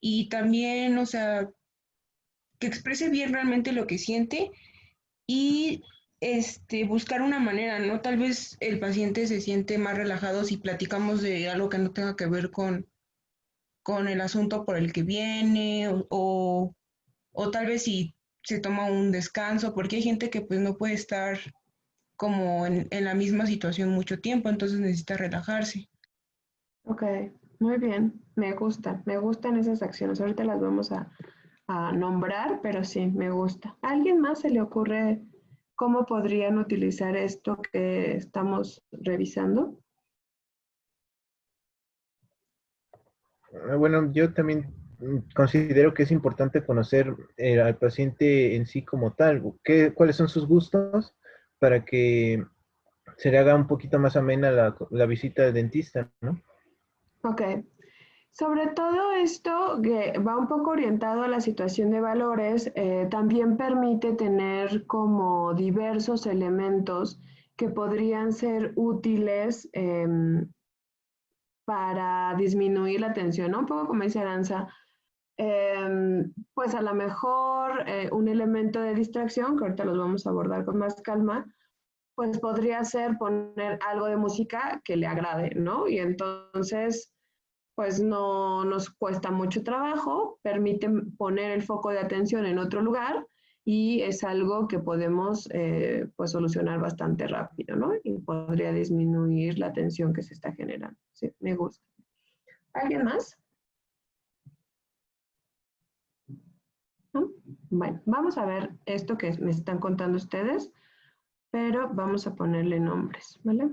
y también, o sea, que exprese bien realmente lo que siente y buscar una manera, ¿no? Tal vez el paciente se siente más relajado si platicamos de algo que no tenga que ver con el asunto por el que viene o tal vez si se toma un descanso, porque hay gente que pues no puede estar como en la misma situación mucho tiempo, entonces necesita relajarse. Ok, muy bien, me gustan esas acciones. Ahorita las vamos a nombrar, pero sí, me gusta. ¿A alguien más se le ocurre cómo podrían utilizar esto que estamos revisando? Bueno, yo también considero que es importante conocer al paciente en sí como tal, cuáles son sus gustos para que se le haga un poquito más amena la visita al dentista, ¿no? Ok. Sobre todo esto que va un poco orientado a la situación de valores, también permite tener como diversos elementos que podrían ser útiles para disminuir la tensión, ¿no? Un poco como dice Aranza, pues a lo mejor un elemento de distracción, que ahorita los vamos a abordar con más calma, pues podría ser poner algo de música que le agrade, ¿no? Y entonces pues no nos cuesta mucho trabajo, permite poner el foco de atención en otro lugar y es algo que podemos pues solucionar bastante rápido, ¿no? Y podría disminuir la tensión que se está generando. Sí, me gusta. ¿Alguien más? ¿No? Bueno, vamos a ver esto que me están contando ustedes, pero vamos a ponerle nombres, ¿vale?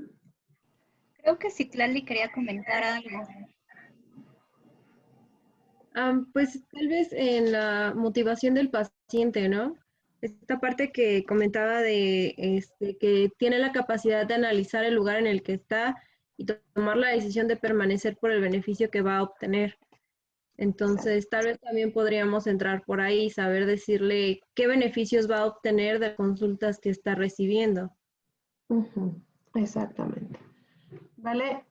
Creo que Citlali quería comentar algo. Pues tal vez en la motivación del paciente, ¿no? Esta parte que comentaba de que tiene la capacidad de analizar el lugar en el que está y tomar la decisión de permanecer por el beneficio que va a obtener. Entonces, tal vez también podríamos entrar por ahí y saber decirle qué beneficios va a obtener de consultas que está recibiendo. Exactamente. ¿Vale?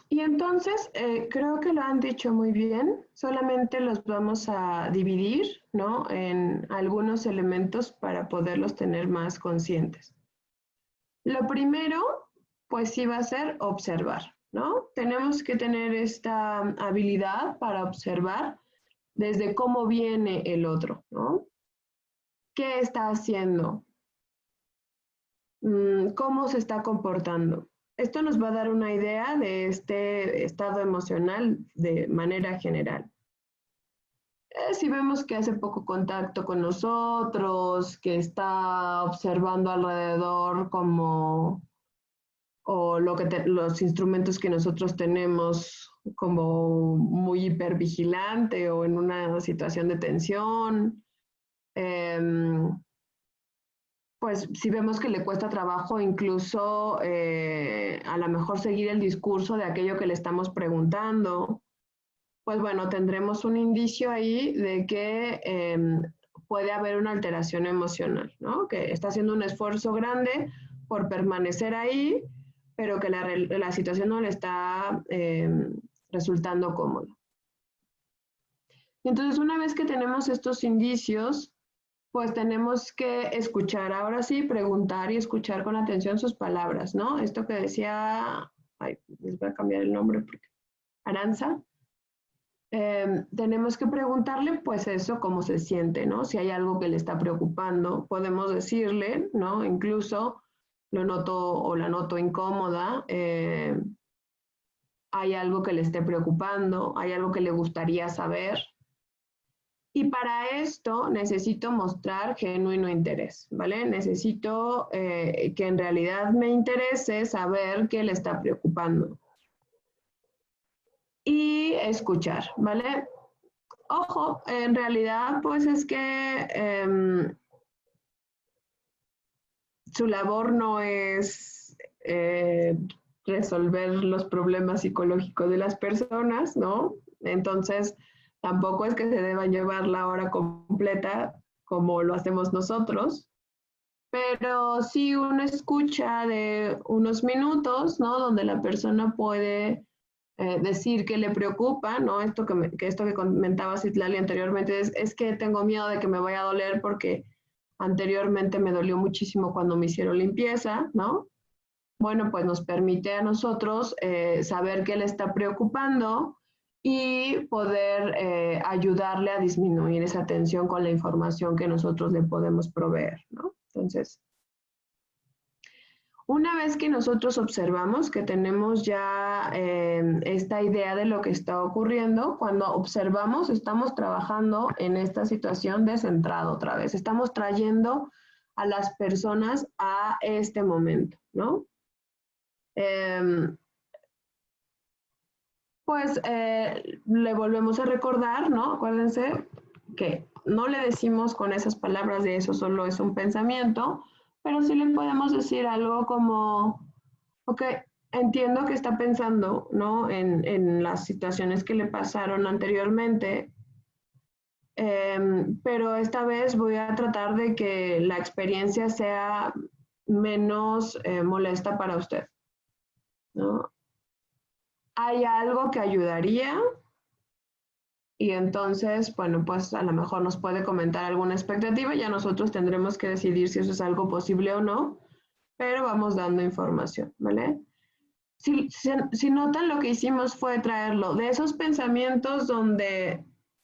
Y entonces, creo que lo han dicho muy bien, solamente los vamos a dividir, ¿no?, en algunos elementos para poderlos tener más conscientes. Lo primero, pues sí va a ser observar, ¿no? Tenemos que tener esta habilidad para observar desde cómo viene el otro, ¿no? ¿Qué está haciendo? ¿Cómo se está comportando? Esto nos va a dar una idea de este estado emocional de manera general. Si vemos que hace poco contacto con nosotros, que está observando alrededor como, o los instrumentos que nosotros tenemos como muy hipervigilante o en una situación de tensión, pues si vemos que le cuesta trabajo incluso a lo mejor seguir el discurso de aquello que le estamos preguntando, pues bueno, tendremos un indicio ahí de que puede haber una alteración emocional, ¿no? Que está haciendo un esfuerzo grande por permanecer ahí, pero que la situación no le está resultando cómoda. Entonces, una vez que tenemos estos indicios, pues tenemos que escuchar, ahora sí, preguntar y escuchar con atención sus palabras, ¿no? Esto que decía, les voy a cambiar el nombre porque Aranza, tenemos que preguntarle, pues eso, cómo se siente, ¿no? Si hay algo que le está preocupando, podemos decirle, ¿no? Incluso lo noto o la noto incómoda, hay algo que le esté preocupando, hay algo que le gustaría saber. Y para esto necesito mostrar genuino interés, ¿vale? Necesito que en realidad me interese saber qué le está preocupando. Y escuchar, ¿vale? Ojo, en realidad, pues es que su labor no es resolver los problemas psicológicos de las personas, ¿no? Entonces, tampoco es que se deba llevar la hora completa como lo hacemos nosotros, pero sí una escucha de unos minutos, ¿no? Donde la persona puede decir que le preocupa, ¿no? Esto que comentaba Citlali anteriormente es que tengo miedo de que me vaya a doler porque anteriormente me dolió muchísimo cuando me hicieron limpieza, ¿no? Bueno, pues nos permite a nosotros saber qué le está preocupando y poder ayudarle a disminuir esa tensión con la información que nosotros le podemos proveer, ¿no? Entonces, una vez que nosotros observamos que tenemos ya esta idea de lo que está ocurriendo, cuando observamos estamos trabajando en esta situación de centrado otra vez. Estamos trayendo a las personas a este momento, ¿no? Pues le volvemos a recordar, ¿no? Acuérdense que no le decimos con esas palabras de eso solo es un pensamiento, pero sí le podemos decir algo como, ok, entiendo que está pensando, ¿no? En las situaciones que le pasaron anteriormente, pero esta vez voy a tratar de que la experiencia sea menos molesta para usted, ¿no? ¿Hay algo que ayudaría? Y entonces, bueno, pues a lo mejor nos puede comentar alguna expectativa, ya nosotros tendremos que decidir si eso es algo posible o no, pero vamos dando información, ¿vale? Si notan, lo que hicimos fue traerlo de esos pensamientos donde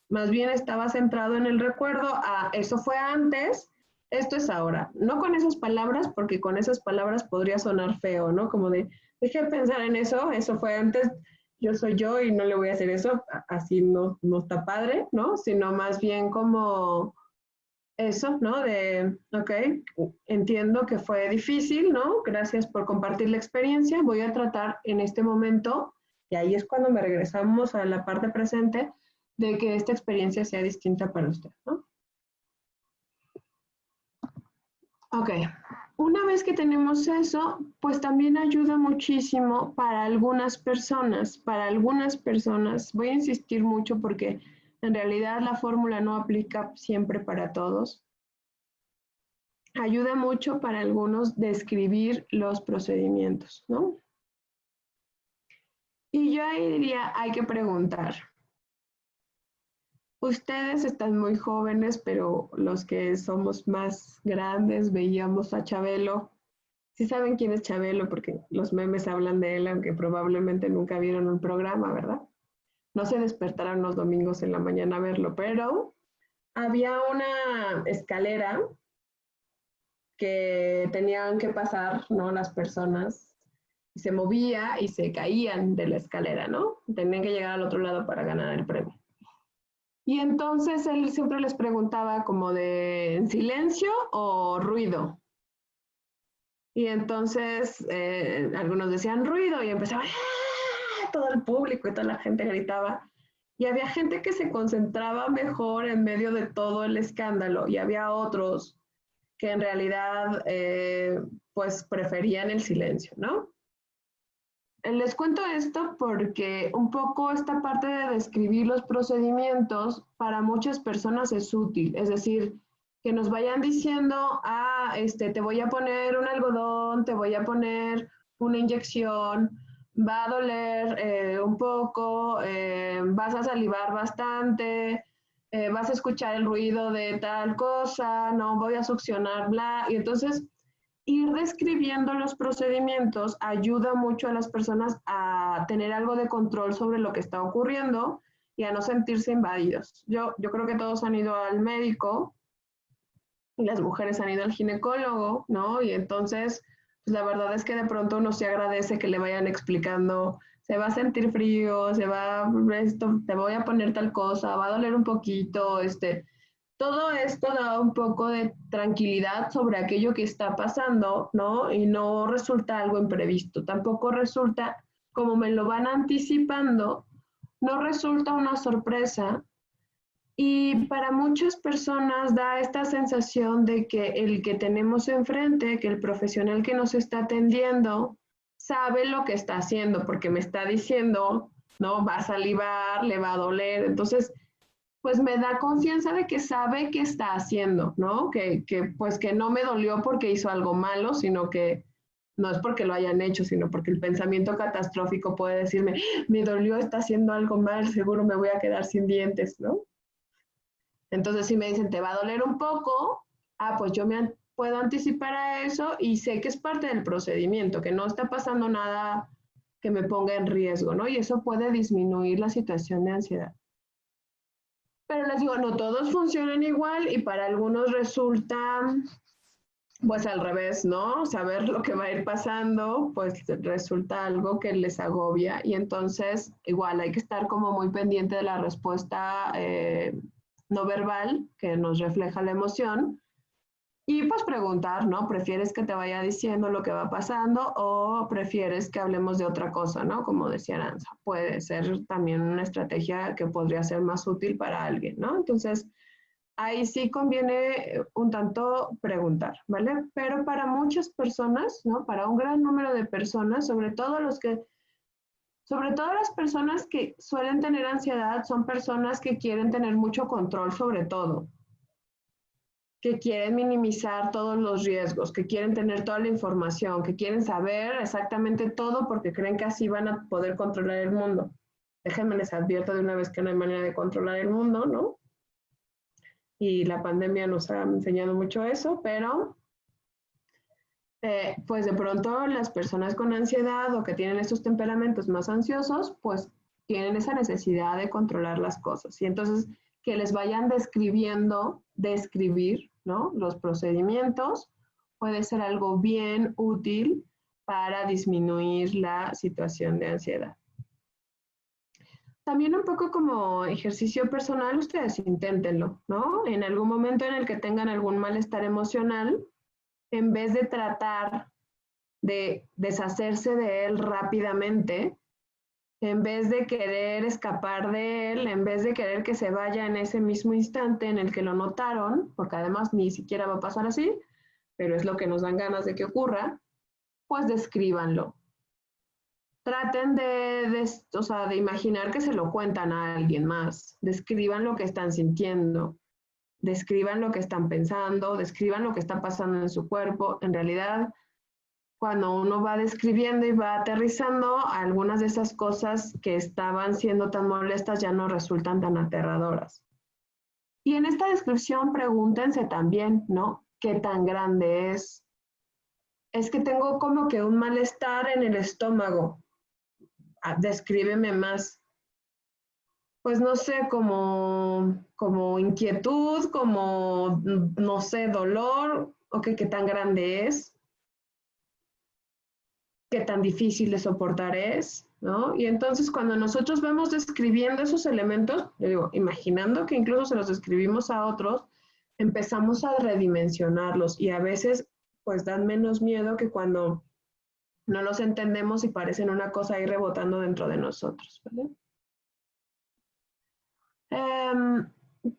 más bien estaba centrado en el recuerdo a eso fue antes, esto es ahora. No con esas palabras, porque con esas palabras podría sonar feo, ¿no? Como de, deje de pensar en eso, eso fue antes, yo soy yo y no le voy a hacer eso, así no está padre, ¿no? Sino más bien como eso, ¿no? De, ok, entiendo que fue difícil, ¿no? Gracias por compartir la experiencia, voy a tratar en este momento, y ahí es cuando me regresamos a la parte presente, de que esta experiencia sea distinta para usted, ¿no? Ok, Una vez que tenemos eso, pues también ayuda muchísimo para algunas personas. Para algunas personas, voy a insistir mucho porque en realidad la fórmula no aplica siempre para todos. Ayuda mucho para algunos describir los procedimientos, ¿no? Y yo ahí diría, hay que preguntar. Ustedes están muy jóvenes, pero los que somos más grandes veíamos a Chabelo. Sí saben quién es Chabelo porque los memes hablan de él, aunque probablemente nunca vieron un programa, ¿verdad? No se despertaron los domingos en la mañana a verlo, pero había una escalera que tenían que pasar, ¿no? Las personas, y se movía y se caían de la escalera, ¿no? Tenían que llegar al otro lado para ganar el premio. Y entonces él siempre les preguntaba como de ¿en silencio o ruido? Y entonces algunos decían ruido y empezaba todo el público y toda la gente gritaba. Y había gente que se concentraba mejor en medio de todo el escándalo y había otros que en realidad pues preferían el silencio, ¿no? Les cuento esto porque un poco esta parte de describir los procedimientos para muchas personas es útil, es decir, que nos vayan diciendo, te voy a poner un algodón, te voy a poner una inyección, va a doler un poco, vas a salivar bastante, vas a escuchar el ruido de tal cosa, no voy a succionar, bla, y entonces ir describiendo los procedimientos ayuda mucho a las personas a tener algo de control sobre lo que está ocurriendo y a no sentirse invadidos. Yo creo que todos han ido al médico y las mujeres han ido al ginecólogo, ¿no? Y entonces, pues la verdad es que de pronto uno se agradece que le vayan explicando, se va a sentir frío, te voy a poner tal cosa, va a doler un poquito, todo esto da un poco de tranquilidad sobre aquello que está pasando, ¿no? Y no resulta algo imprevisto. Tampoco resulta, como me lo van anticipando, no resulta una sorpresa. Y para muchas personas da esta sensación de que el que tenemos enfrente, que el profesional que nos está atendiendo, sabe lo que está haciendo, porque me está diciendo, ¿no? Va a salivar, le va a doler. Entonces, pues me da confianza de que sabe qué está haciendo, ¿no? Pues que no me dolió porque hizo algo malo, sino que no es porque lo hayan hecho, sino porque el pensamiento catastrófico puede decirme, me dolió, está haciendo algo mal, seguro me voy a quedar sin dientes, ¿no? Entonces si me dicen, te va a doler un poco, pues yo me puedo anticipar a eso y sé que es parte del procedimiento, que no está pasando nada que me ponga en riesgo, ¿no? Y eso puede disminuir la situación de ansiedad. Pero les digo, no todos funcionan igual y para algunos resulta, pues al revés, ¿no? Saber lo que va a ir pasando, pues resulta algo que les agobia y entonces igual hay que estar como muy pendiente de la respuesta no verbal que nos refleja la emoción y pues preguntar, ¿no? ¿Prefieres que te vaya diciendo lo que va pasando o prefieres que hablemos de otra cosa, ¿no? Como decía Aranza, puede ser también una estrategia que podría ser más útil para alguien, ¿no? Entonces, ahí sí conviene un tanto preguntar, ¿vale? Pero para muchas personas, ¿no? Para un gran número de personas, sobre todo las personas que suelen tener ansiedad, son personas que quieren tener mucho control sobre todo, que quieren minimizar todos los riesgos, que quieren tener toda la información, que quieren saber exactamente todo porque creen que así van a poder controlar el mundo. Déjenme les advierto de una vez que no hay manera de controlar el mundo, ¿no? Y la pandemia nos ha enseñado mucho eso, pero pues de pronto las personas con ansiedad o que tienen estos temperamentos más ansiosos, pues tienen esa necesidad de controlar las cosas. Y entonces que les vayan describir, ¿no? Los procedimientos puede ser algo bien útil para disminuir la situación de ansiedad. También un poco como ejercicio personal, ustedes inténtenlo, ¿no? En algún momento en el que tengan algún malestar emocional, en vez de tratar de deshacerse de él rápidamente, en vez de querer escapar de él, en vez de querer que se vaya en ese mismo instante en el que lo notaron, porque además ni siquiera va a pasar así, pero es lo que nos dan ganas de que ocurra, pues descríbanlo. Traten de imaginar que se lo cuentan a alguien más. Describan lo que están sintiendo. Describan lo que están pensando. Describan lo que está pasando en su cuerpo. En realidad, cuando uno va describiendo y va aterrizando, algunas de esas cosas que estaban siendo tan molestas ya no resultan tan aterradoras. Y en esta descripción pregúntense también, ¿no? ¿Qué tan grande es? Es que tengo como que un malestar en el estómago. Descríbeme más. Pues no sé, como inquietud, como, no sé, dolor, ok, qué tan grande es, qué tan difícil de soportar es, ¿no? Y entonces cuando nosotros vamos describiendo esos elementos, yo digo, imaginando que incluso se los describimos a otros, empezamos a redimensionarlos y a veces pues dan menos miedo que cuando no los entendemos y parecen una cosa ahí rebotando dentro de nosotros, ¿vale?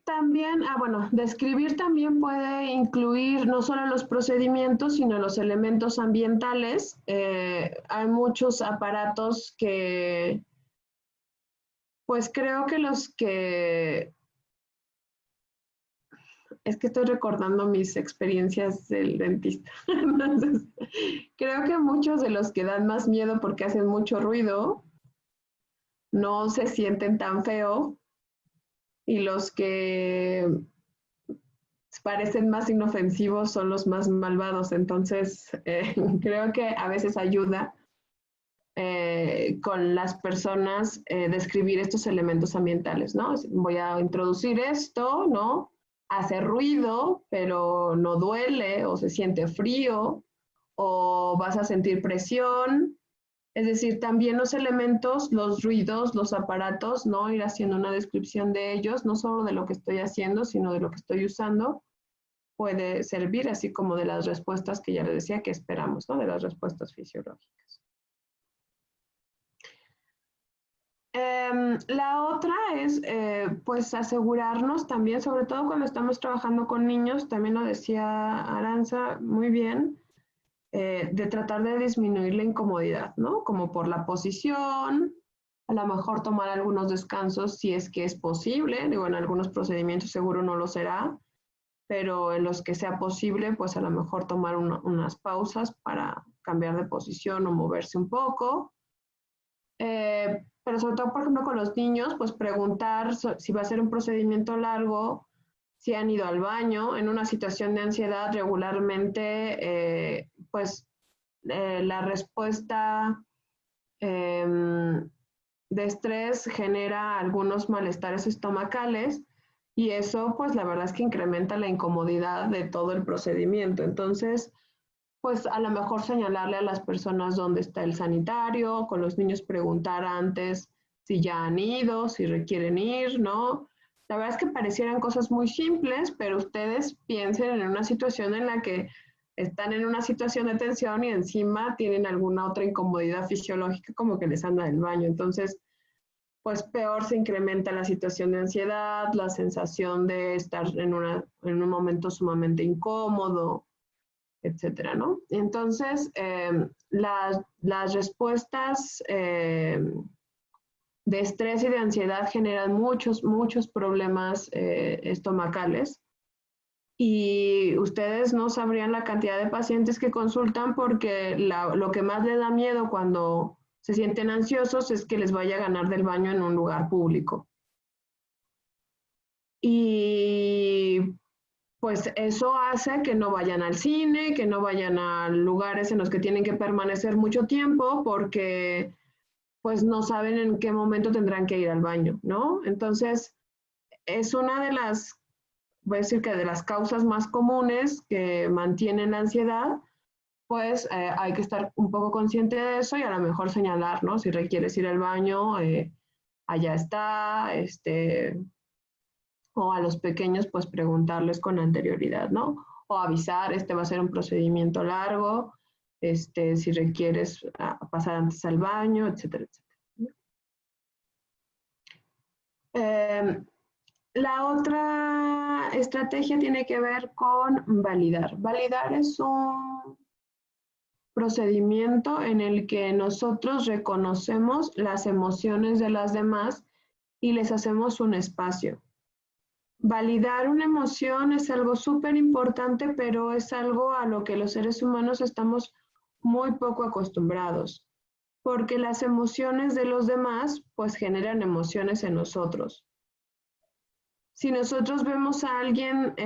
También, bueno, describir también puede incluir no solo los procedimientos, sino los elementos ambientales. Hay muchos aparatos que, pues creo que es que estoy recordando mis experiencias del dentista. Entonces, creo que muchos de los que dan más miedo porque hacen mucho ruido, no se sienten tan feo, y los que parecen más inofensivos son los más malvados. Entonces, creo que a veces ayuda con las personas describir estos elementos ambientales, ¿no? Voy a introducir esto, ¿no? Hace ruido, pero no duele, o se siente frío, o vas a sentir presión. Es decir, también los elementos, los ruidos, los aparatos, ¿no? Ir haciendo una descripción de ellos, no solo de lo que estoy haciendo, sino de lo que estoy usando, puede servir, así como de las respuestas que ya les decía que esperamos, ¿no? De las respuestas fisiológicas. La otra es, pues, asegurarnos también, sobre todo cuando estamos trabajando con niños, también lo decía Aranza muy bien, de tratar de disminuir la incomodidad, ¿no? Como por la posición, a lo mejor tomar algunos descansos si es que es posible, digo, en algunos procedimientos seguro no lo será, pero en los que sea posible, pues a lo mejor tomar unas pausas para cambiar de posición o moverse un poco. Pero sobre todo, por ejemplo, con los niños, pues preguntar si va a ser un procedimiento largo, si han ido al baño. En una situación de ansiedad regularmente, la respuesta de estrés genera algunos malestares estomacales y eso, pues la verdad es que incrementa la incomodidad de todo el procedimiento. Entonces, pues a lo mejor señalarle a las personas dónde está el sanitario, con los niños preguntar antes si ya han ido, si requieren ir, ¿no? La verdad es que parecieran cosas muy simples, pero ustedes piensen en una situación en la que están en una situación de tensión y encima tienen alguna otra incomodidad fisiológica como que les anda del baño. Entonces, pues peor se incrementa la situación de ansiedad, la sensación de estar en un momento sumamente incómodo, etcétera, ¿no? Entonces, las respuestas de estrés y de ansiedad generan muchos problemas estomacales y ustedes no sabrían la cantidad de pacientes que consultan porque lo que más les da miedo cuando se sienten ansiosos es que les vaya a ganar del baño en un lugar público. Y pues eso hace que no vayan al cine, que no vayan a lugares en los que tienen que permanecer mucho tiempo porque pues no saben en qué momento tendrán que ir al baño, ¿no? Entonces, es una de las, voy a decir que de las causas más comunes que mantienen la ansiedad, pues hay que estar un poco consciente de eso y a lo mejor señalar, ¿no? Si requieres ir al baño, allá está, o a los pequeños, pues preguntarles con anterioridad, ¿no? O avisar, va a ser un procedimiento largo, si requieres pasar antes al baño, etcétera, etcétera. La otra estrategia tiene que ver con validar. Validar es un procedimiento en el que nosotros reconocemos las emociones de las demás y les hacemos un espacio. Validar una emoción es algo súper importante, pero es algo a lo que los seres humanos estamos muy poco acostumbrados, porque las emociones de los demás pues generan emociones en nosotros. Si nosotros vemos a alguien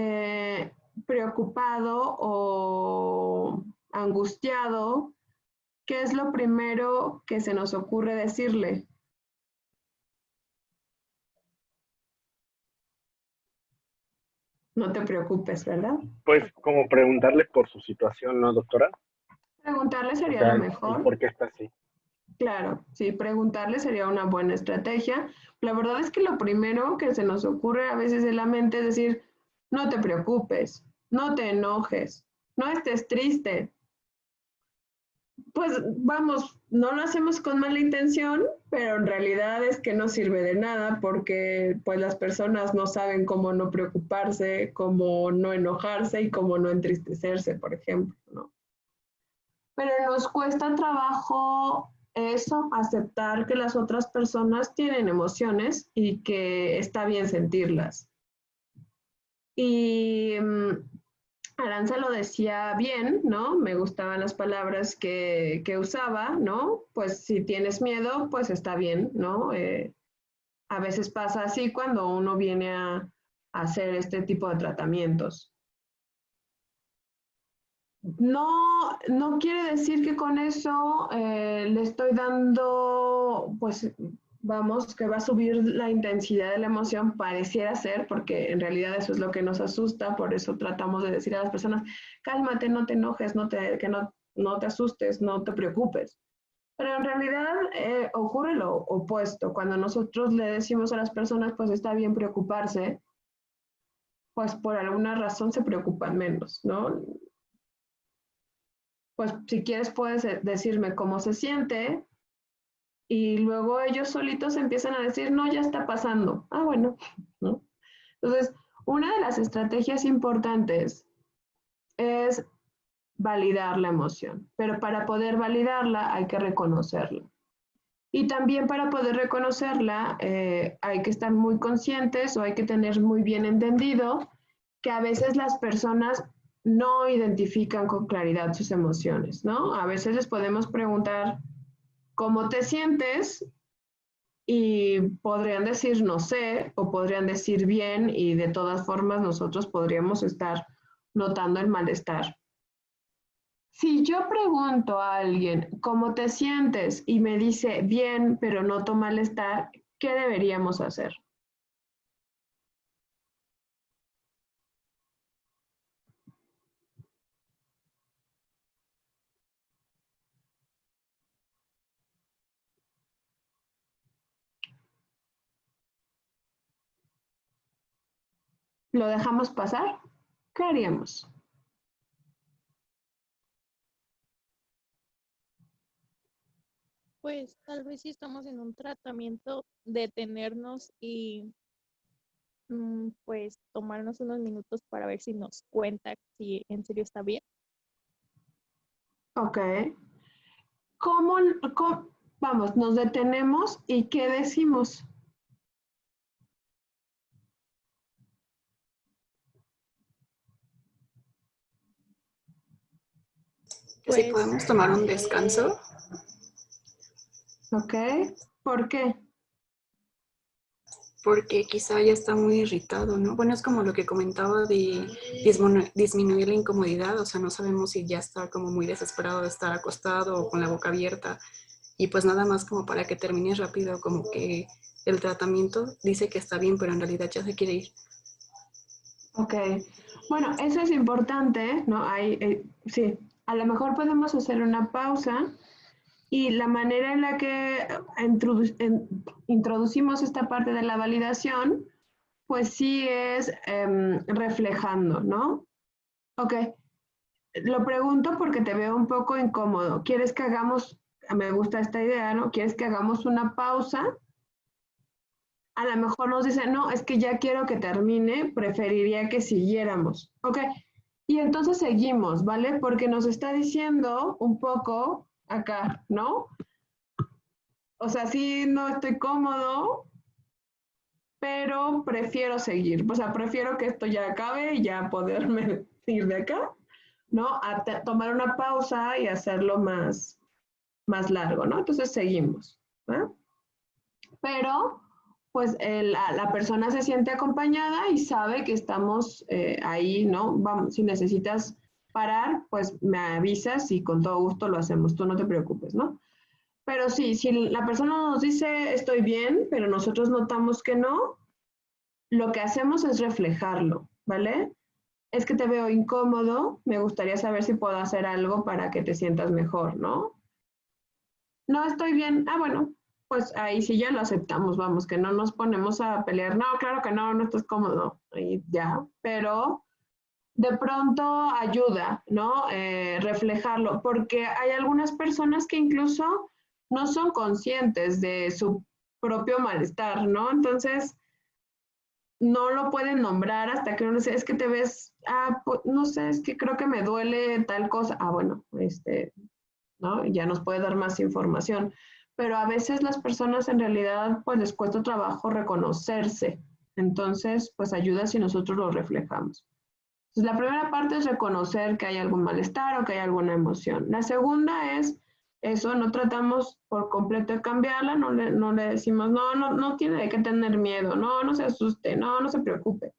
preocupado o angustiado, ¿qué es lo primero que se nos ocurre decirle? No te preocupes, ¿verdad? Pues como preguntarle por su situación, ¿no, doctora? Preguntarle O sería sea, lo ¿y mejor. por qué está así? Claro, sí, preguntarle sería una buena estrategia. La verdad es que lo primero que se nos ocurre a veces en la mente es decir, no te preocupes, no te enojes, no estés triste. Pues vamos, no lo hacemos con mala intención, pero en realidad es que no sirve de nada porque pues las personas no saben cómo no preocuparse, cómo no enojarse y cómo no entristecerse, por ejemplo, ¿no? Pero nos cuesta trabajo eso, aceptar que las otras personas tienen emociones y que está bien sentirlas. Y Aranza lo decía bien, ¿no? Me gustaban las palabras que usaba, ¿no? Pues si tienes miedo, pues está bien, ¿no? A veces pasa así cuando uno viene a hacer este tipo de tratamientos. No quiere decir que con eso le estoy dando, pues vamos, que va a subir la intensidad de la emoción, pareciera ser, porque en realidad eso es lo que nos asusta, por eso tratamos de decir a las personas, cálmate, no te enojes, no te asustes, no te preocupes. Pero en realidad ocurre lo opuesto, cuando nosotros le decimos a las personas, pues está bien preocuparse, pues por alguna razón se preocupan menos, ¿no? Pues si quieres puedes decirme cómo se siente y luego ellos solitos empiezan a decir, no, ya está pasando. Ah, bueno, ¿no? Entonces, una de las estrategias importantes es validar la emoción, pero para poder validarla hay que reconocerla. Y también para poder reconocerla hay que estar muy conscientes o hay que tener muy bien entendido que a veces las personas no identifican con claridad sus emociones, ¿no? A veces les podemos preguntar, ¿cómo te sientes? Y podrían decir no sé, o podrían decir bien, y de todas formas nosotros podríamos estar notando el malestar. Si yo pregunto a alguien, ¿cómo te sientes? Y me dice bien, pero noto malestar, ¿qué deberíamos hacer? ¿Lo dejamos pasar? ¿Qué haríamos? Pues tal vez si estamos en un tratamiento, detenernos y pues tomarnos unos minutos para ver si nos cuenta si en serio está bien. Ok. Vamos, nos detenemos y ¿qué decimos? Que si podemos tomar un descanso. Ok. ¿Por qué? Porque quizá ya está muy irritado, ¿no? Bueno, es como lo que comentaba de disminuir la incomodidad, o sea, no sabemos si ya está como muy desesperado de estar acostado o con la boca abierta, y pues nada más como para que termine rápido, como que el tratamiento dice que está bien, pero en realidad ya se quiere ir. Ok. Bueno, eso es importante, ¿no? Sí, a lo mejor podemos hacer una pausa y la manera en la que introducimos esta parte de la validación, pues sí es reflejando, ¿no? Ok, lo pregunto porque te veo un poco incómodo. ¿Quieres que hagamos, me gusta esta idea, ¿no? ¿Quieres que hagamos una pausa? a lo mejor nos dice, no, es que ya quiero que termine, preferiría que siguiéramos. Ok, y entonces seguimos, ¿vale? Porque nos está diciendo un poco acá, ¿no? O sea, sí, no estoy cómodo, pero prefiero seguir. O sea, prefiero que esto ya acabe y ya poderme ir de acá, ¿no? A tomar una pausa y hacerlo más largo, ¿no? Entonces seguimos, ¿no? Pero, pues, la persona se siente acompañada y sabe que estamos ahí, ¿no? Vamos, si necesitas parar, pues me avisas y con todo gusto lo hacemos, tú no te preocupes, ¿no? Pero sí, si la persona nos dice estoy bien, pero nosotros notamos que no, lo que hacemos es reflejarlo, ¿vale? Es que te veo incómodo, me gustaría saber si puedo hacer algo para que te sientas mejor, ¿no? No estoy bien, bueno, pues ahí sí ya lo aceptamos, vamos, que no nos ponemos a pelear, no, claro que no, no estás cómodo, y ya, pero de pronto ayuda, ¿no? Reflejarlo, porque hay algunas personas que incluso no son conscientes de su propio malestar, ¿no? Entonces, no lo pueden nombrar hasta que uno dice, es que te ves, pues, no sé, es que creo que me duele tal cosa. Bueno, ¿no? Ya nos puede dar más información. Pero a veces las personas en realidad, pues les cuesta trabajo reconocerse. Entonces, pues ayuda si nosotros lo reflejamos. Entonces, la primera parte es reconocer que hay algún malestar o que hay alguna emoción. La segunda es eso, no tratamos por completo de cambiarla, no le decimos, no tiene de qué tener miedo, no se asuste, no se preocupe.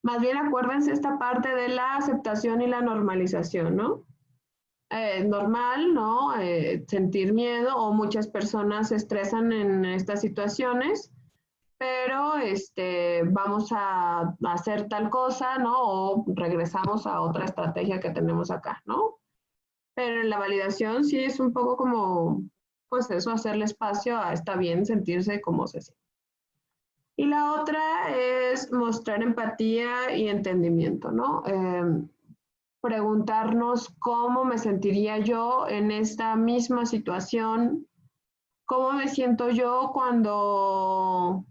Más bien acuérdense esta parte de la aceptación y la normalización, ¿no? Normal, ¿no? Sentir miedo, o muchas personas se estresan en estas situaciones, pero vamos a hacer tal cosa, ¿no? O regresamos a otra estrategia que tenemos acá, ¿no? Pero en la validación sí es un poco como, pues eso, hacerle espacio a está bien sentirse como se siente. Y la otra es mostrar empatía y entendimiento, ¿no? Preguntarnos cómo me sentiría yo en esta misma situación, cómo me siento yo cuando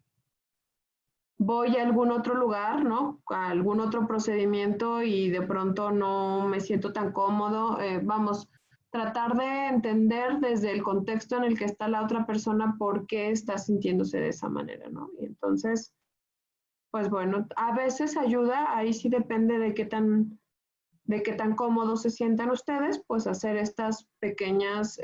voy a algún otro lugar, ¿no? A algún otro procedimiento y de pronto no me siento tan cómodo. Vamos, tratar de entender desde el contexto en el que está la otra persona por qué está sintiéndose de esa manera, ¿no? Y entonces, pues bueno, a veces ayuda, ahí sí depende de qué tan cómodos se sientan ustedes, pues hacer estas pequeñas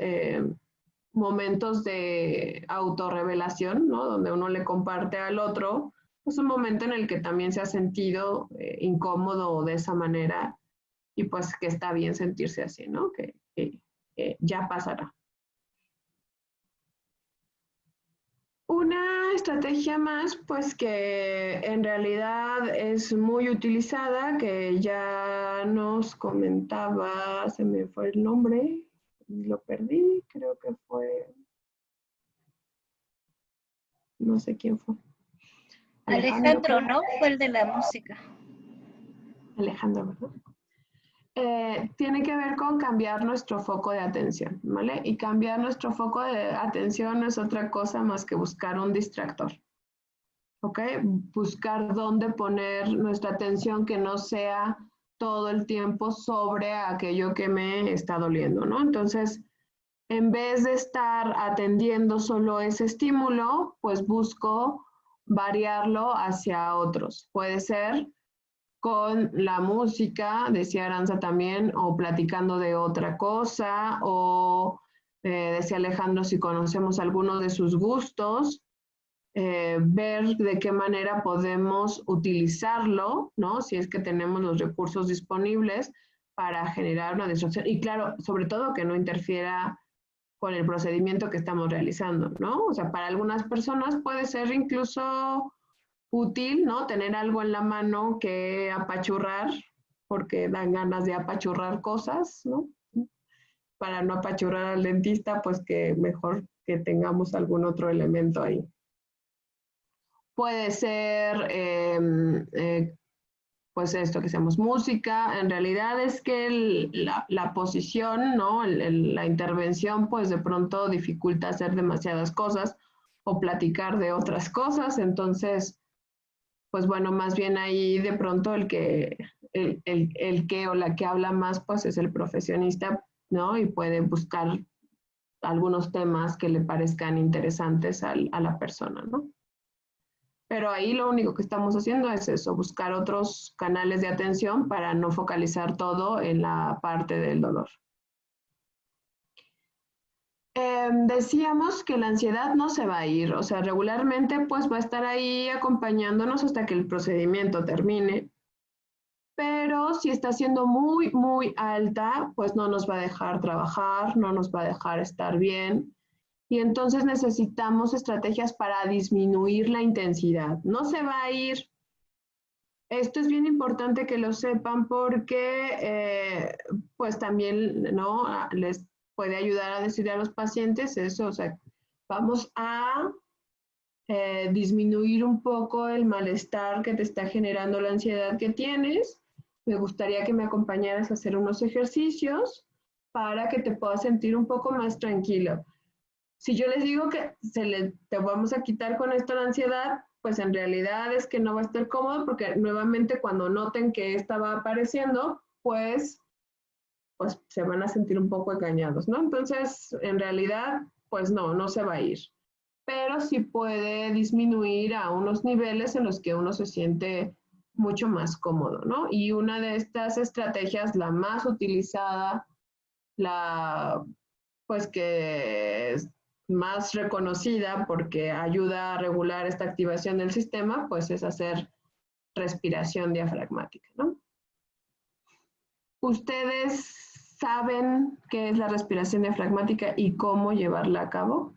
momentos de autorrevelación, ¿no? Donde uno le comparte al otro, pues un momento en el que también se ha sentido incómodo de esa manera y pues que está bien sentirse así, ¿no? Que ya pasará. Una estrategia más, pues que en realidad es muy utilizada, que ya nos comentaba, se me fue el nombre, lo perdí, creo que fue, no sé quién fue. Alejandro, ¿no? Fue el de la música. Alejandro, ¿verdad? Tiene que ver con cambiar nuestro foco de atención, ¿vale? Y cambiar nuestro foco de atención no es otra cosa más que buscar un distractor, ¿ok? Buscar dónde poner nuestra atención que no sea todo el tiempo sobre aquello que me está doliendo, ¿no? Entonces, en vez de estar atendiendo solo ese estímulo, pues busco variarlo hacia otros. Puede ser con la música, decía Aranza también, o platicando de otra cosa, o decía Alejandro si conocemos algunos de sus gustos, ver de qué manera podemos utilizarlo, ¿no? Si es que tenemos los recursos disponibles para generar una distracción. Y claro, sobre todo que no interfiera con el procedimiento que estamos realizando, ¿no? O sea, para algunas personas puede ser incluso útil, ¿no? Tener algo en la mano que apachurrar, porque dan ganas de apachurrar cosas, ¿no? Para no apachurrar al dentista, pues que mejor que tengamos algún otro elemento ahí. Puede ser, pues esto, que hacemos música. En realidad es que la posición, ¿no? La intervención, pues de pronto dificulta hacer demasiadas cosas, o platicar de otras cosas. Entonces, pues bueno, más bien ahí de pronto el que o la que habla más, pues es el profesionista, ¿no? Y puede buscar algunos temas que le parezcan interesantes a la persona, ¿no? Pero ahí lo único que estamos haciendo es eso, buscar otros canales de atención para no focalizar todo en la parte del dolor. Decíamos que la ansiedad no se va a ir, o sea, regularmente pues va a estar ahí acompañándonos hasta que el procedimiento termine, pero si está siendo muy, muy alta, pues no nos va a dejar trabajar, no nos va a dejar estar bien, y entonces necesitamos estrategias para disminuir la intensidad. No se va a ir. Esto es bien importante que lo sepan porque pues también, ¿no? Les puede ayudar a decirle a los pacientes eso, o sea, vamos a disminuir un poco el malestar que te está generando la ansiedad que tienes. Me gustaría que me acompañaras a hacer unos ejercicios para que te puedas sentir un poco más tranquilo. Si yo les digo que te vamos a quitar con esto la ansiedad, pues en realidad es que no va a estar cómodo porque nuevamente cuando noten que esta va apareciendo, pues se van a sentir un poco engañados, ¿no? Entonces, en realidad, pues no se va a ir. Pero sí puede disminuir a unos niveles en los que uno se siente mucho más cómodo, ¿no? Y una de estas estrategias, la más utilizada, pues que es más reconocida porque ayuda a regular esta activación del sistema, pues es hacer respiración diafragmática, ¿no? ¿Ustedes saben qué es la respiración diafragmática y cómo llevarla a cabo?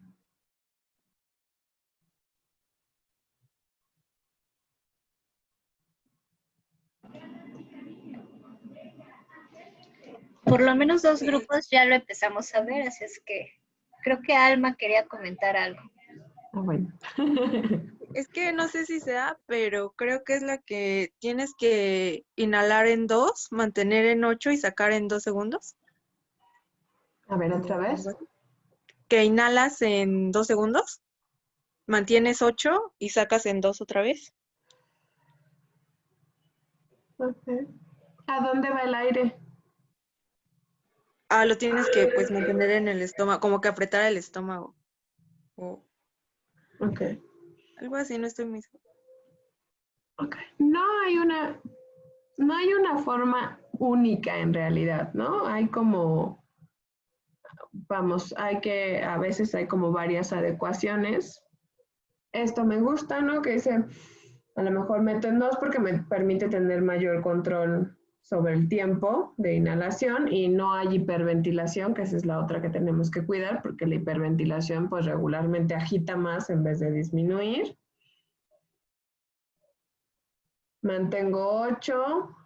Por lo menos 2 grupos ya lo empezamos a ver, así es que creo que Alma quería comentar algo. Ah, bueno. Es que no sé si sea, pero creo que es la que tienes que inhalar en 2, mantener en 8 y sacar en 2 segundos. A ver, otra vez. Que inhalas en 2 segundos, mantienes 8 y sacas en 2 otra vez. Okay. ¿A dónde va el aire? Lo tienes que pues mantener en el estómago, como que apretar el estómago. O Ok. algo así, no estoy muy segura. Okay. No hay una forma única en realidad, ¿no? Hay como, a veces hay como varias adecuaciones. Esto me gusta, ¿no? Que dice, a lo mejor meto en 2 porque me permite tener mayor control sobre el tiempo de inhalación y no hay hiperventilación, que esa es la otra que tenemos que cuidar, porque la hiperventilación pues regularmente agita más en vez de disminuir. Mantengo 8.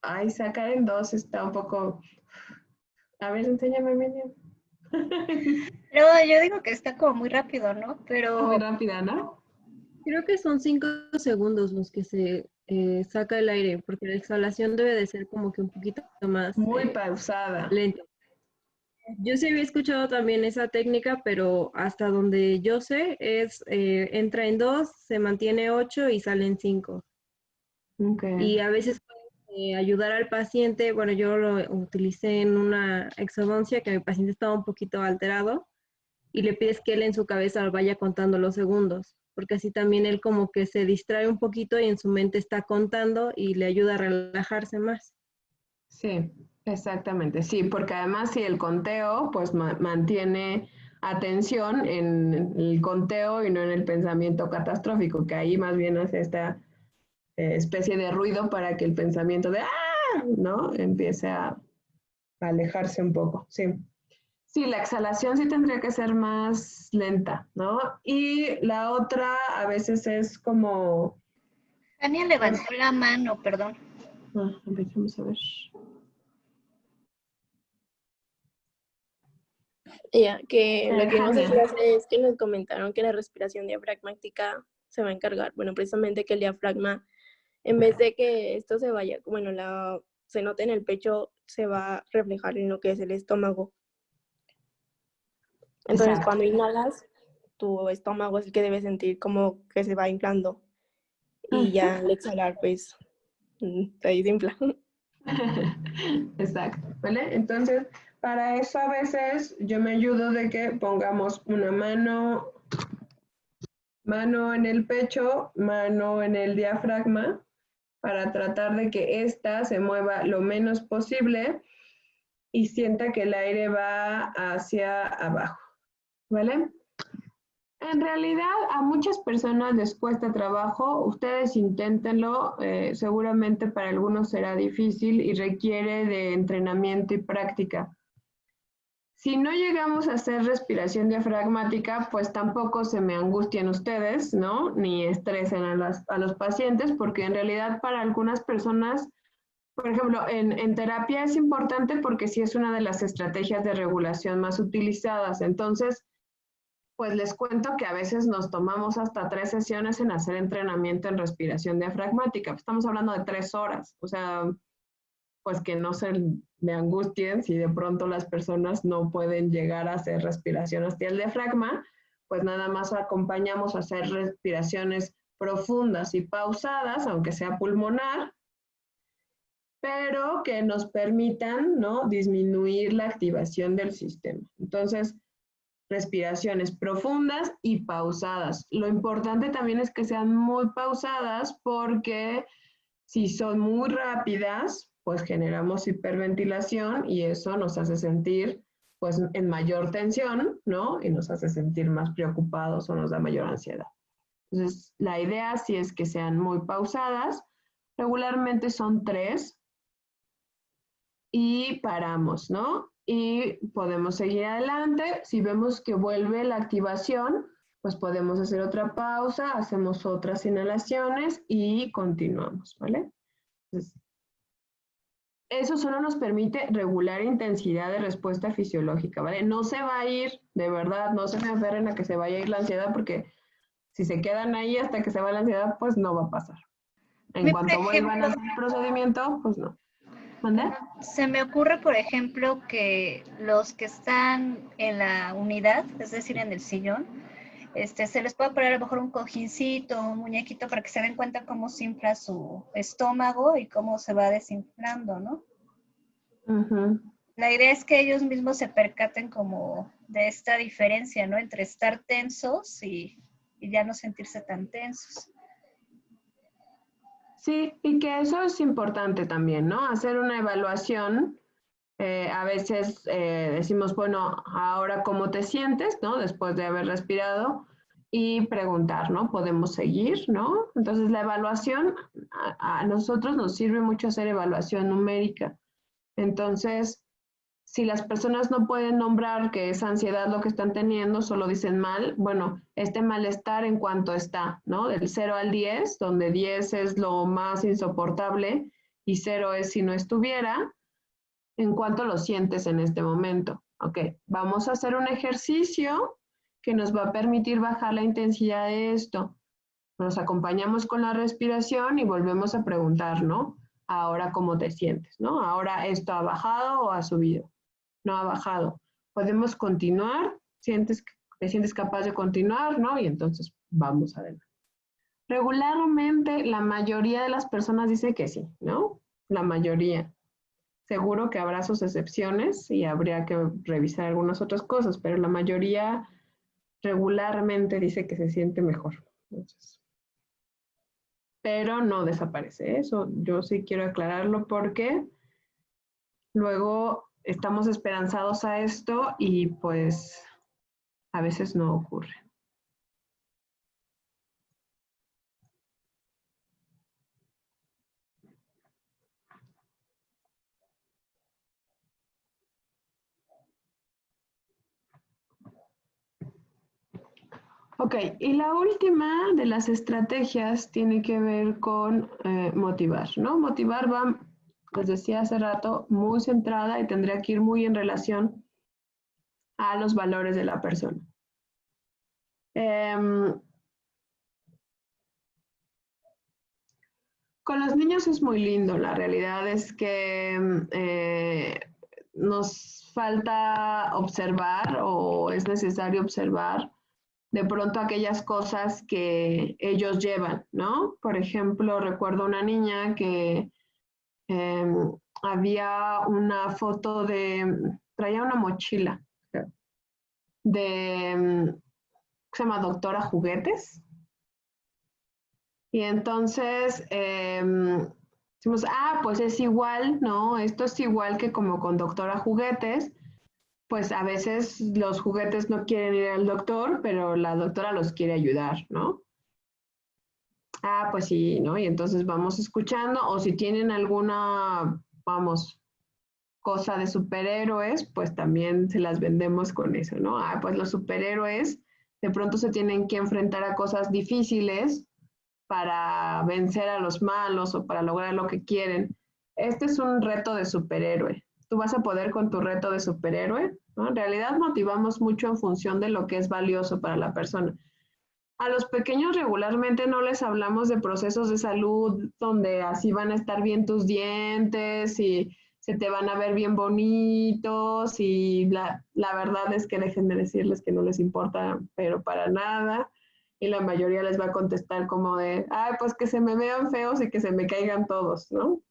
Ay, sacar en 2 está un poco... A ver, enséñame, Miriam. Pero yo digo que está como muy rápido, ¿no? Pero... Muy rápida, ¿no? Creo que son 5 segundos los que se saca el aire, porque la exhalación debe de ser como que un poquito más muy pausada. Lenta. Yo sí había escuchado también esa técnica, pero hasta donde yo sé es entra en 2, se mantiene 8 y sale en 5. Okay. Y a veces puede ayudar al paciente, bueno, yo lo utilicé en una exodoncia que mi paciente estaba un poquito alterado y le pides que él en su cabeza vaya contando los segundos, porque así también él como que se distrae un poquito y en su mente está contando y le ayuda a relajarse más. Sí, exactamente, sí, porque además si el conteo pues mantiene atención en el conteo y no en el pensamiento catastrófico, que ahí más bien hace esta especie de ruido para que el pensamiento de ¡ah!, ¿no? Empiece a alejarse un poco, sí. Sí, la exhalación sí tendría que ser más lenta, ¿no? Y la otra a veces es como... Tania levantó la mano, perdón. Empecemos a ver. Ya, que lo que vimos en Jania. clase es que nos comentaron que la respiración diafragmática se va a encargar, bueno, precisamente que el diafragma, en vez de que esto se vaya, bueno, se note en el pecho, se va a reflejar en lo que es el estómago. Entonces, Exacto. cuando inhalas, tu estómago es el que debe sentir como que se va inflando. Y ya al exhalar, pues, se desinfla. Exacto, ¿vale? Entonces, para eso a veces yo me ayudo de que pongamos una mano en el pecho, mano en el diafragma, para tratar de que ésta se mueva lo menos posible y sienta que el aire va hacia abajo, ¿vale? En realidad a muchas personas les cuesta trabajo, ustedes inténtenlo, seguramente para algunos será difícil y requiere de entrenamiento y práctica. Si no llegamos a hacer respiración diafragmática, pues tampoco se me angustien ustedes, ¿no? Ni estresen a los pacientes, porque en realidad para algunas personas, por ejemplo, en terapia es importante porque sí es una de las estrategias de regulación más utilizadas. Entonces, pues les cuento que a veces nos tomamos hasta 3 sesiones en hacer entrenamiento en respiración diafragmática. Estamos hablando de 3 horas, o sea, pues que no se me angustien si de pronto las personas no pueden llegar a hacer respiración hacia el diafragma, pues nada más acompañamos a hacer respiraciones profundas y pausadas, aunque sea pulmonar, pero que nos permitan, ¿no?, disminuir la activación del sistema. Entonces, respiraciones profundas y pausadas. Lo importante también es que sean muy pausadas porque si son muy rápidas, pues generamos hiperventilación y eso nos hace sentir pues en mayor tensión, ¿no? Y nos hace sentir más preocupados o nos da mayor ansiedad. Entonces, la idea sí es que sean muy pausadas. Regularmente son 3 y paramos, ¿no? Y podemos seguir adelante. Si vemos que vuelve la activación, pues podemos hacer otra pausa, hacemos otras inhalaciones y continuamos, ¿vale? Entonces, eso solo nos permite regular intensidad de respuesta fisiológica, ¿vale? No se va a ir, de verdad, no se me aferren a que se vaya a ir la ansiedad porque si se quedan ahí hasta que se va la ansiedad, pues no va a pasar. En cuanto vuelvan a hacer el procedimiento, pues no. ¿Mande? Se me ocurre, por ejemplo, que los que están en la unidad, es decir, en el sillón, se les puede poner a lo mejor un cojincito, un muñequito para que se den cuenta cómo se infla su estómago y cómo se va desinflando, ¿no? La idea es que ellos mismos se percaten como de esta diferencia, ¿no? Entre estar tensos y ya no sentirse tan tensos. Sí, y que eso es importante también, ¿no? Hacer una evaluación. A veces decimos, bueno, ahora cómo te sientes, ¿no? Después de haber respirado y preguntar, ¿no? ¿Podemos seguir, no? Entonces la evaluación, a nosotros nos sirve mucho hacer evaluación numérica. Entonces, si las personas no pueden nombrar que es ansiedad lo que están teniendo, solo dicen mal, bueno, este malestar en cuanto está, ¿no? Del 0 al 10, donde 10 es lo más insoportable y 0 es si no estuviera, ¿en cuánto lo sientes en este momento? Ok, vamos a hacer un ejercicio que nos va a permitir bajar la intensidad de esto. Nos acompañamos con la respiración y volvemos a preguntar, ¿no? Ahora, ¿cómo te sientes? ¿No? Ahora, ¿esto ha bajado o ha subido? No ha bajado. Podemos continuar, te sientes capaz de continuar, ¿no? Y entonces vamos adelante. Regularmente, la mayoría de las personas dice que sí, ¿no? La mayoría. Seguro que habrá sus excepciones y habría que revisar algunas otras cosas, pero la mayoría regularmente dice que se siente mejor. Entonces, pero no desaparece. Eso yo sí quiero aclararlo porque luego estamos esperanzados a esto y pues a veces no ocurre. Ok, y la última de las estrategias tiene que ver con motivar, ¿no? Motivar va, les decía hace rato, muy centrada y tendría que ir muy en relación a los valores de la persona. Con los niños es muy lindo, la realidad es que nos falta observar o es necesario observar de pronto aquellas cosas que ellos llevan, ¿no? Por ejemplo, recuerdo una niña que había una foto traía una mochila se llama Doctora Juguetes. Y entonces decimos, pues es igual, ¿no? Esto es igual que como con Doctora Juguetes. Pues a veces los juguetes no quieren ir al doctor, pero la doctora los quiere ayudar, ¿no? Pues sí, ¿no? Y entonces vamos escuchando, o si tienen alguna, cosa de superhéroes, pues también se las vendemos con eso, ¿no? Pues los superhéroes de pronto se tienen que enfrentar a cosas difíciles para vencer a los malos o para lograr lo que quieren. Este es un reto de superhéroe. Tú vas a poder con tu reto de superhéroe, ¿no? En realidad motivamos mucho en función de lo que es valioso para la persona. A los pequeños regularmente no les hablamos de procesos de salud donde así van a estar bien tus dientes y se te van a ver bien bonitos y la verdad es que dejen de decirles que no les importa, pero para nada. Y la mayoría les va a contestar como de, pues que se me vean feos y que se me caigan todos, ¿no?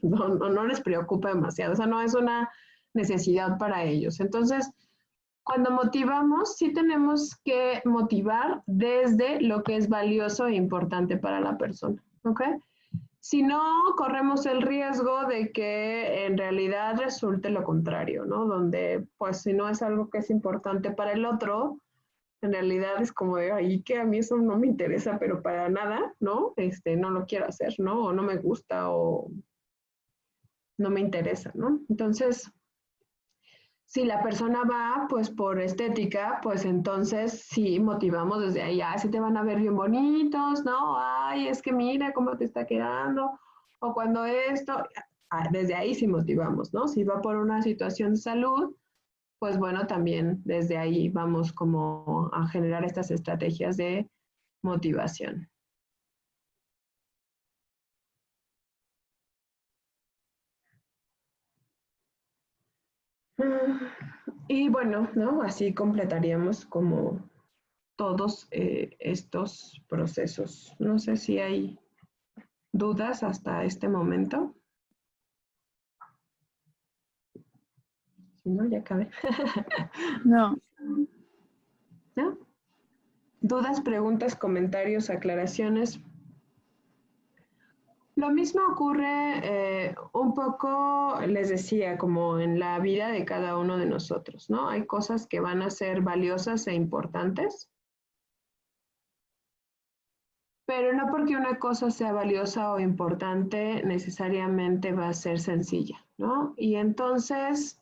No les preocupa demasiado, o sea, no es una necesidad para ellos. Entonces, cuando motivamos, sí tenemos que motivar desde lo que es valioso e importante para la persona, ¿ok? Si no, corremos el riesgo de que en realidad resulte lo contrario, ¿no? Donde, pues, si no es algo que es importante para el otro, en realidad es como de, ahí que a mí eso no me interesa, pero para nada, ¿no? No lo quiero hacer, ¿no? O no me gusta, o no me interesa, ¿no? Entonces, si la persona va, pues, por estética, pues, entonces, sí, motivamos desde ahí, sí te van a ver bien bonitos, ¿no? Es que mira cómo te está quedando, o cuando esto, desde ahí sí motivamos, ¿no? Si va por una situación de salud, pues, bueno, también desde ahí vamos como a generar estas estrategias de motivación. Y bueno, ¿no? Así completaríamos como todos estos procesos. No sé si hay dudas hasta este momento. Si no, ya acabé. No. ¿No? ¿Dudas, preguntas, comentarios, aclaraciones? Lo mismo ocurre un poco, les decía, como en la vida de cada uno de nosotros, ¿no? Hay cosas que van a ser valiosas e importantes, pero no porque una cosa sea valiosa o importante necesariamente va a ser sencilla, ¿no? Y entonces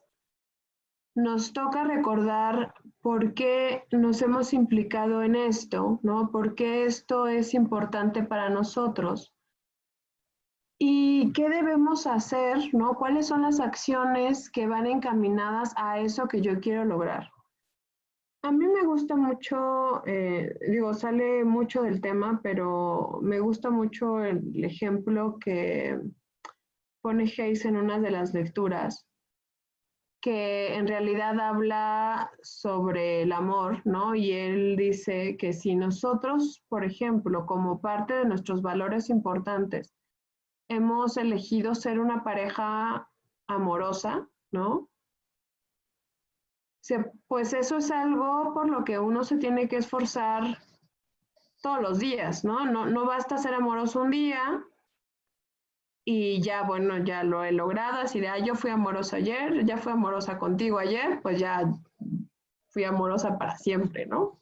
nos toca recordar por qué nos hemos implicado en esto, ¿no? ¿Por qué esto es importante para nosotros? ¿Y qué debemos hacer, ¿no? ¿Cuáles son las acciones que van encaminadas a eso que yo quiero lograr? A mí me gusta mucho, sale mucho del tema, pero me gusta mucho el ejemplo que pone Hayes en una de las lecturas, que en realidad habla sobre el amor, ¿no? Y él dice que si nosotros, por ejemplo, como parte de nuestros valores importantes, hemos elegido ser una pareja amorosa, ¿no? Pues eso es algo por lo que uno se tiene que esforzar todos los días, ¿no? No basta ser amoroso un día y ya, bueno, ya lo he logrado, así de, yo fui amorosa ayer, ya fui amorosa contigo ayer, pues ya fui amorosa para siempre, ¿no?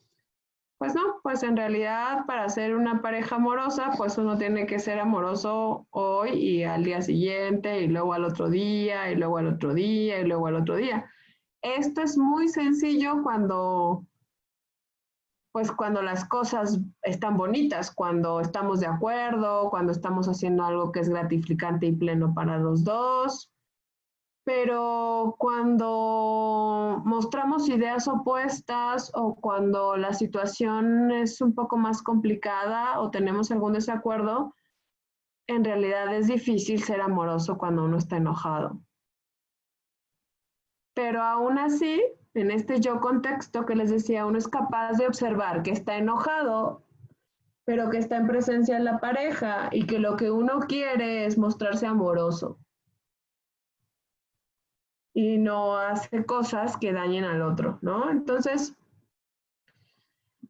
Pues no, pues en realidad para ser una pareja amorosa, pues uno tiene que ser amoroso hoy y al día siguiente, y luego al otro día, y luego al otro día, y luego al otro día. Esto es muy sencillo cuando las cosas están bonitas, cuando estamos de acuerdo, cuando estamos haciendo algo que es gratificante y pleno para los dos. Pero cuando mostramos ideas opuestas o cuando la situación es un poco más complicada o tenemos algún desacuerdo, en realidad es difícil ser amoroso cuando uno está enojado. Pero aún así, en este yo contexto que les decía, uno es capaz de observar que está enojado, pero que está en presencia de la pareja y que lo que uno quiere es mostrarse amoroso y no hace cosas que dañen al otro, ¿no? Entonces,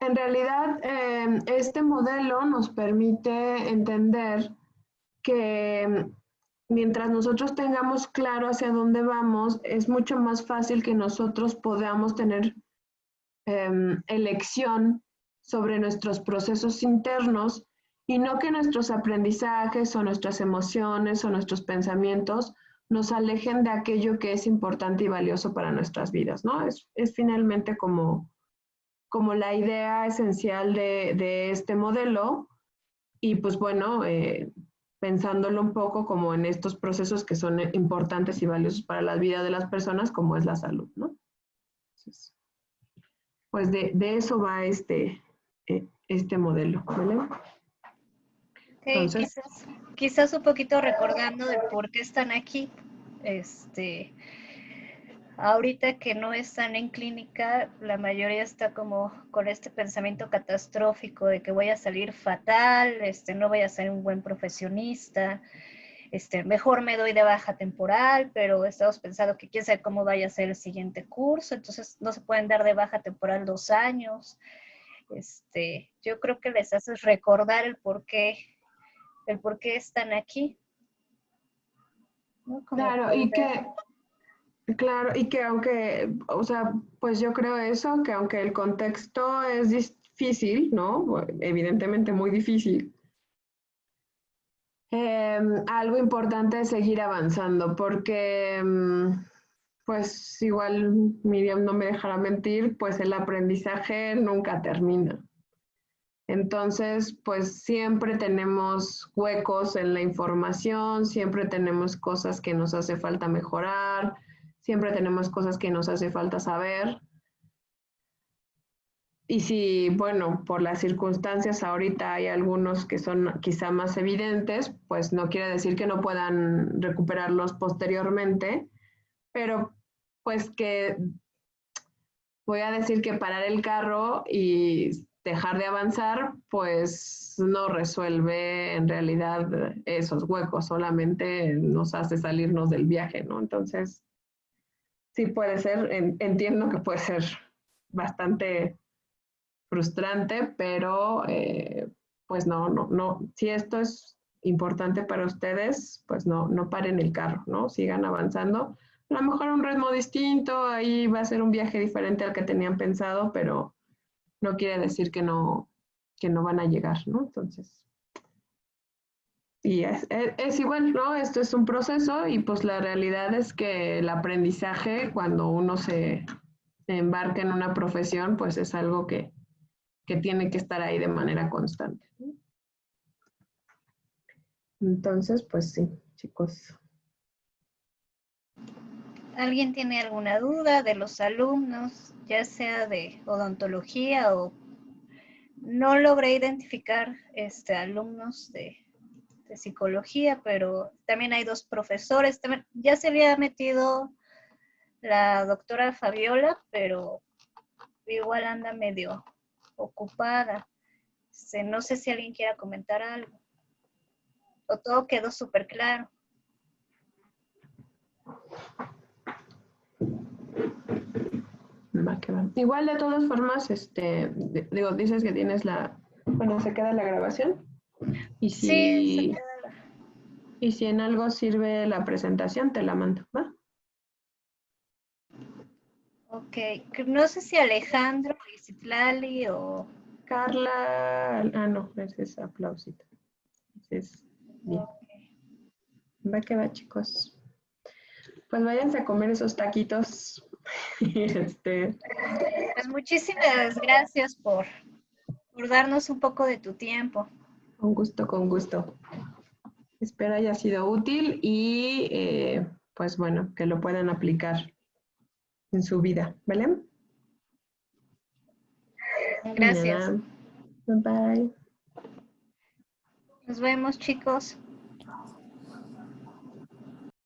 en realidad, este modelo nos permite entender que mientras nosotros tengamos claro hacia dónde vamos, es mucho más fácil que nosotros podamos tener elección sobre nuestros procesos internos y no que nuestros aprendizajes o nuestras emociones o nuestros pensamientos nos alejen de aquello que es importante y valioso para nuestras vidas, ¿no? Es finalmente como la idea esencial de este modelo y pues bueno, pensándolo un poco como en estos procesos que son importantes y valiosos para la vida de las personas, como es la salud, ¿no? Entonces, pues de eso va este modelo, ¿vale? Okay, quizás un poquito recordando del por qué están aquí. Ahorita que no están en clínica, la mayoría está como con este pensamiento catastrófico de que voy a salir fatal, no voy a ser un buen profesionista, mejor me doy de baja temporal, pero estamos pensando que quién sabe cómo vaya a ser el siguiente curso, entonces no se pueden dar de baja temporal 2 años. Yo creo que les hace recordar el por qué están aquí, ¿no? Como claro, y que aunque, o sea, pues yo creo eso, que aunque el contexto es difícil, ¿no? Evidentemente muy difícil, algo importante es seguir avanzando, porque, pues igual Miriam no me dejará mentir, pues el aprendizaje nunca termina. Entonces, pues siempre tenemos huecos en la información, siempre tenemos cosas que nos hace falta mejorar, siempre tenemos cosas que nos hace falta saber. Y si, bueno, por las circunstancias ahorita hay algunos que son quizá más evidentes, pues no quiere decir que no puedan recuperarlos posteriormente, pero pues que voy a decir que parar el carro y dejar de avanzar, pues no resuelve en realidad esos huecos, solamente nos hace salirnos del viaje, ¿no? Entonces, sí puede ser, entiendo que puede ser bastante frustrante, pero pues no, si esto es importante para ustedes, pues no paren el carro, ¿no? Sigan avanzando. A lo mejor un ritmo distinto, ahí va a ser un viaje diferente al que tenían pensado, pero no quiere decir que no van a llegar, ¿no? Entonces, y es igual, ¿no? Esto es un proceso y pues la realidad es que el aprendizaje cuando uno se embarca en una profesión, pues es algo que tiene que estar ahí de manera constante, ¿no? Entonces, pues sí, chicos. ¿Alguien tiene alguna duda de los alumnos, ya sea de odontología o no logré identificar alumnos de psicología, pero también hay 2 profesores, también, ya se había metido la doctora Fabiola, pero igual anda medio ocupada. No sé si alguien quiera comentar algo. O todo quedó súper claro. Va que va. Igual de todas formas, digo, dices que tienes bueno, se queda la grabación. Y si, sí, se queda y si en algo sirve la presentación, te la mando, ¿va? Ok, no sé si Alejandro, Citlali o Carla, no, ese es aplausito. Ese es bien. Okay. Va que va, chicos. Pues váyanse a comer esos taquitos. Pues muchísimas gracias por darnos un poco de tu tiempo. Con gusto, con gusto. Espero haya sido útil y pues bueno, que lo puedan aplicar en su vida, ¿vale? Gracias. Bye bye. Nos vemos, chicos.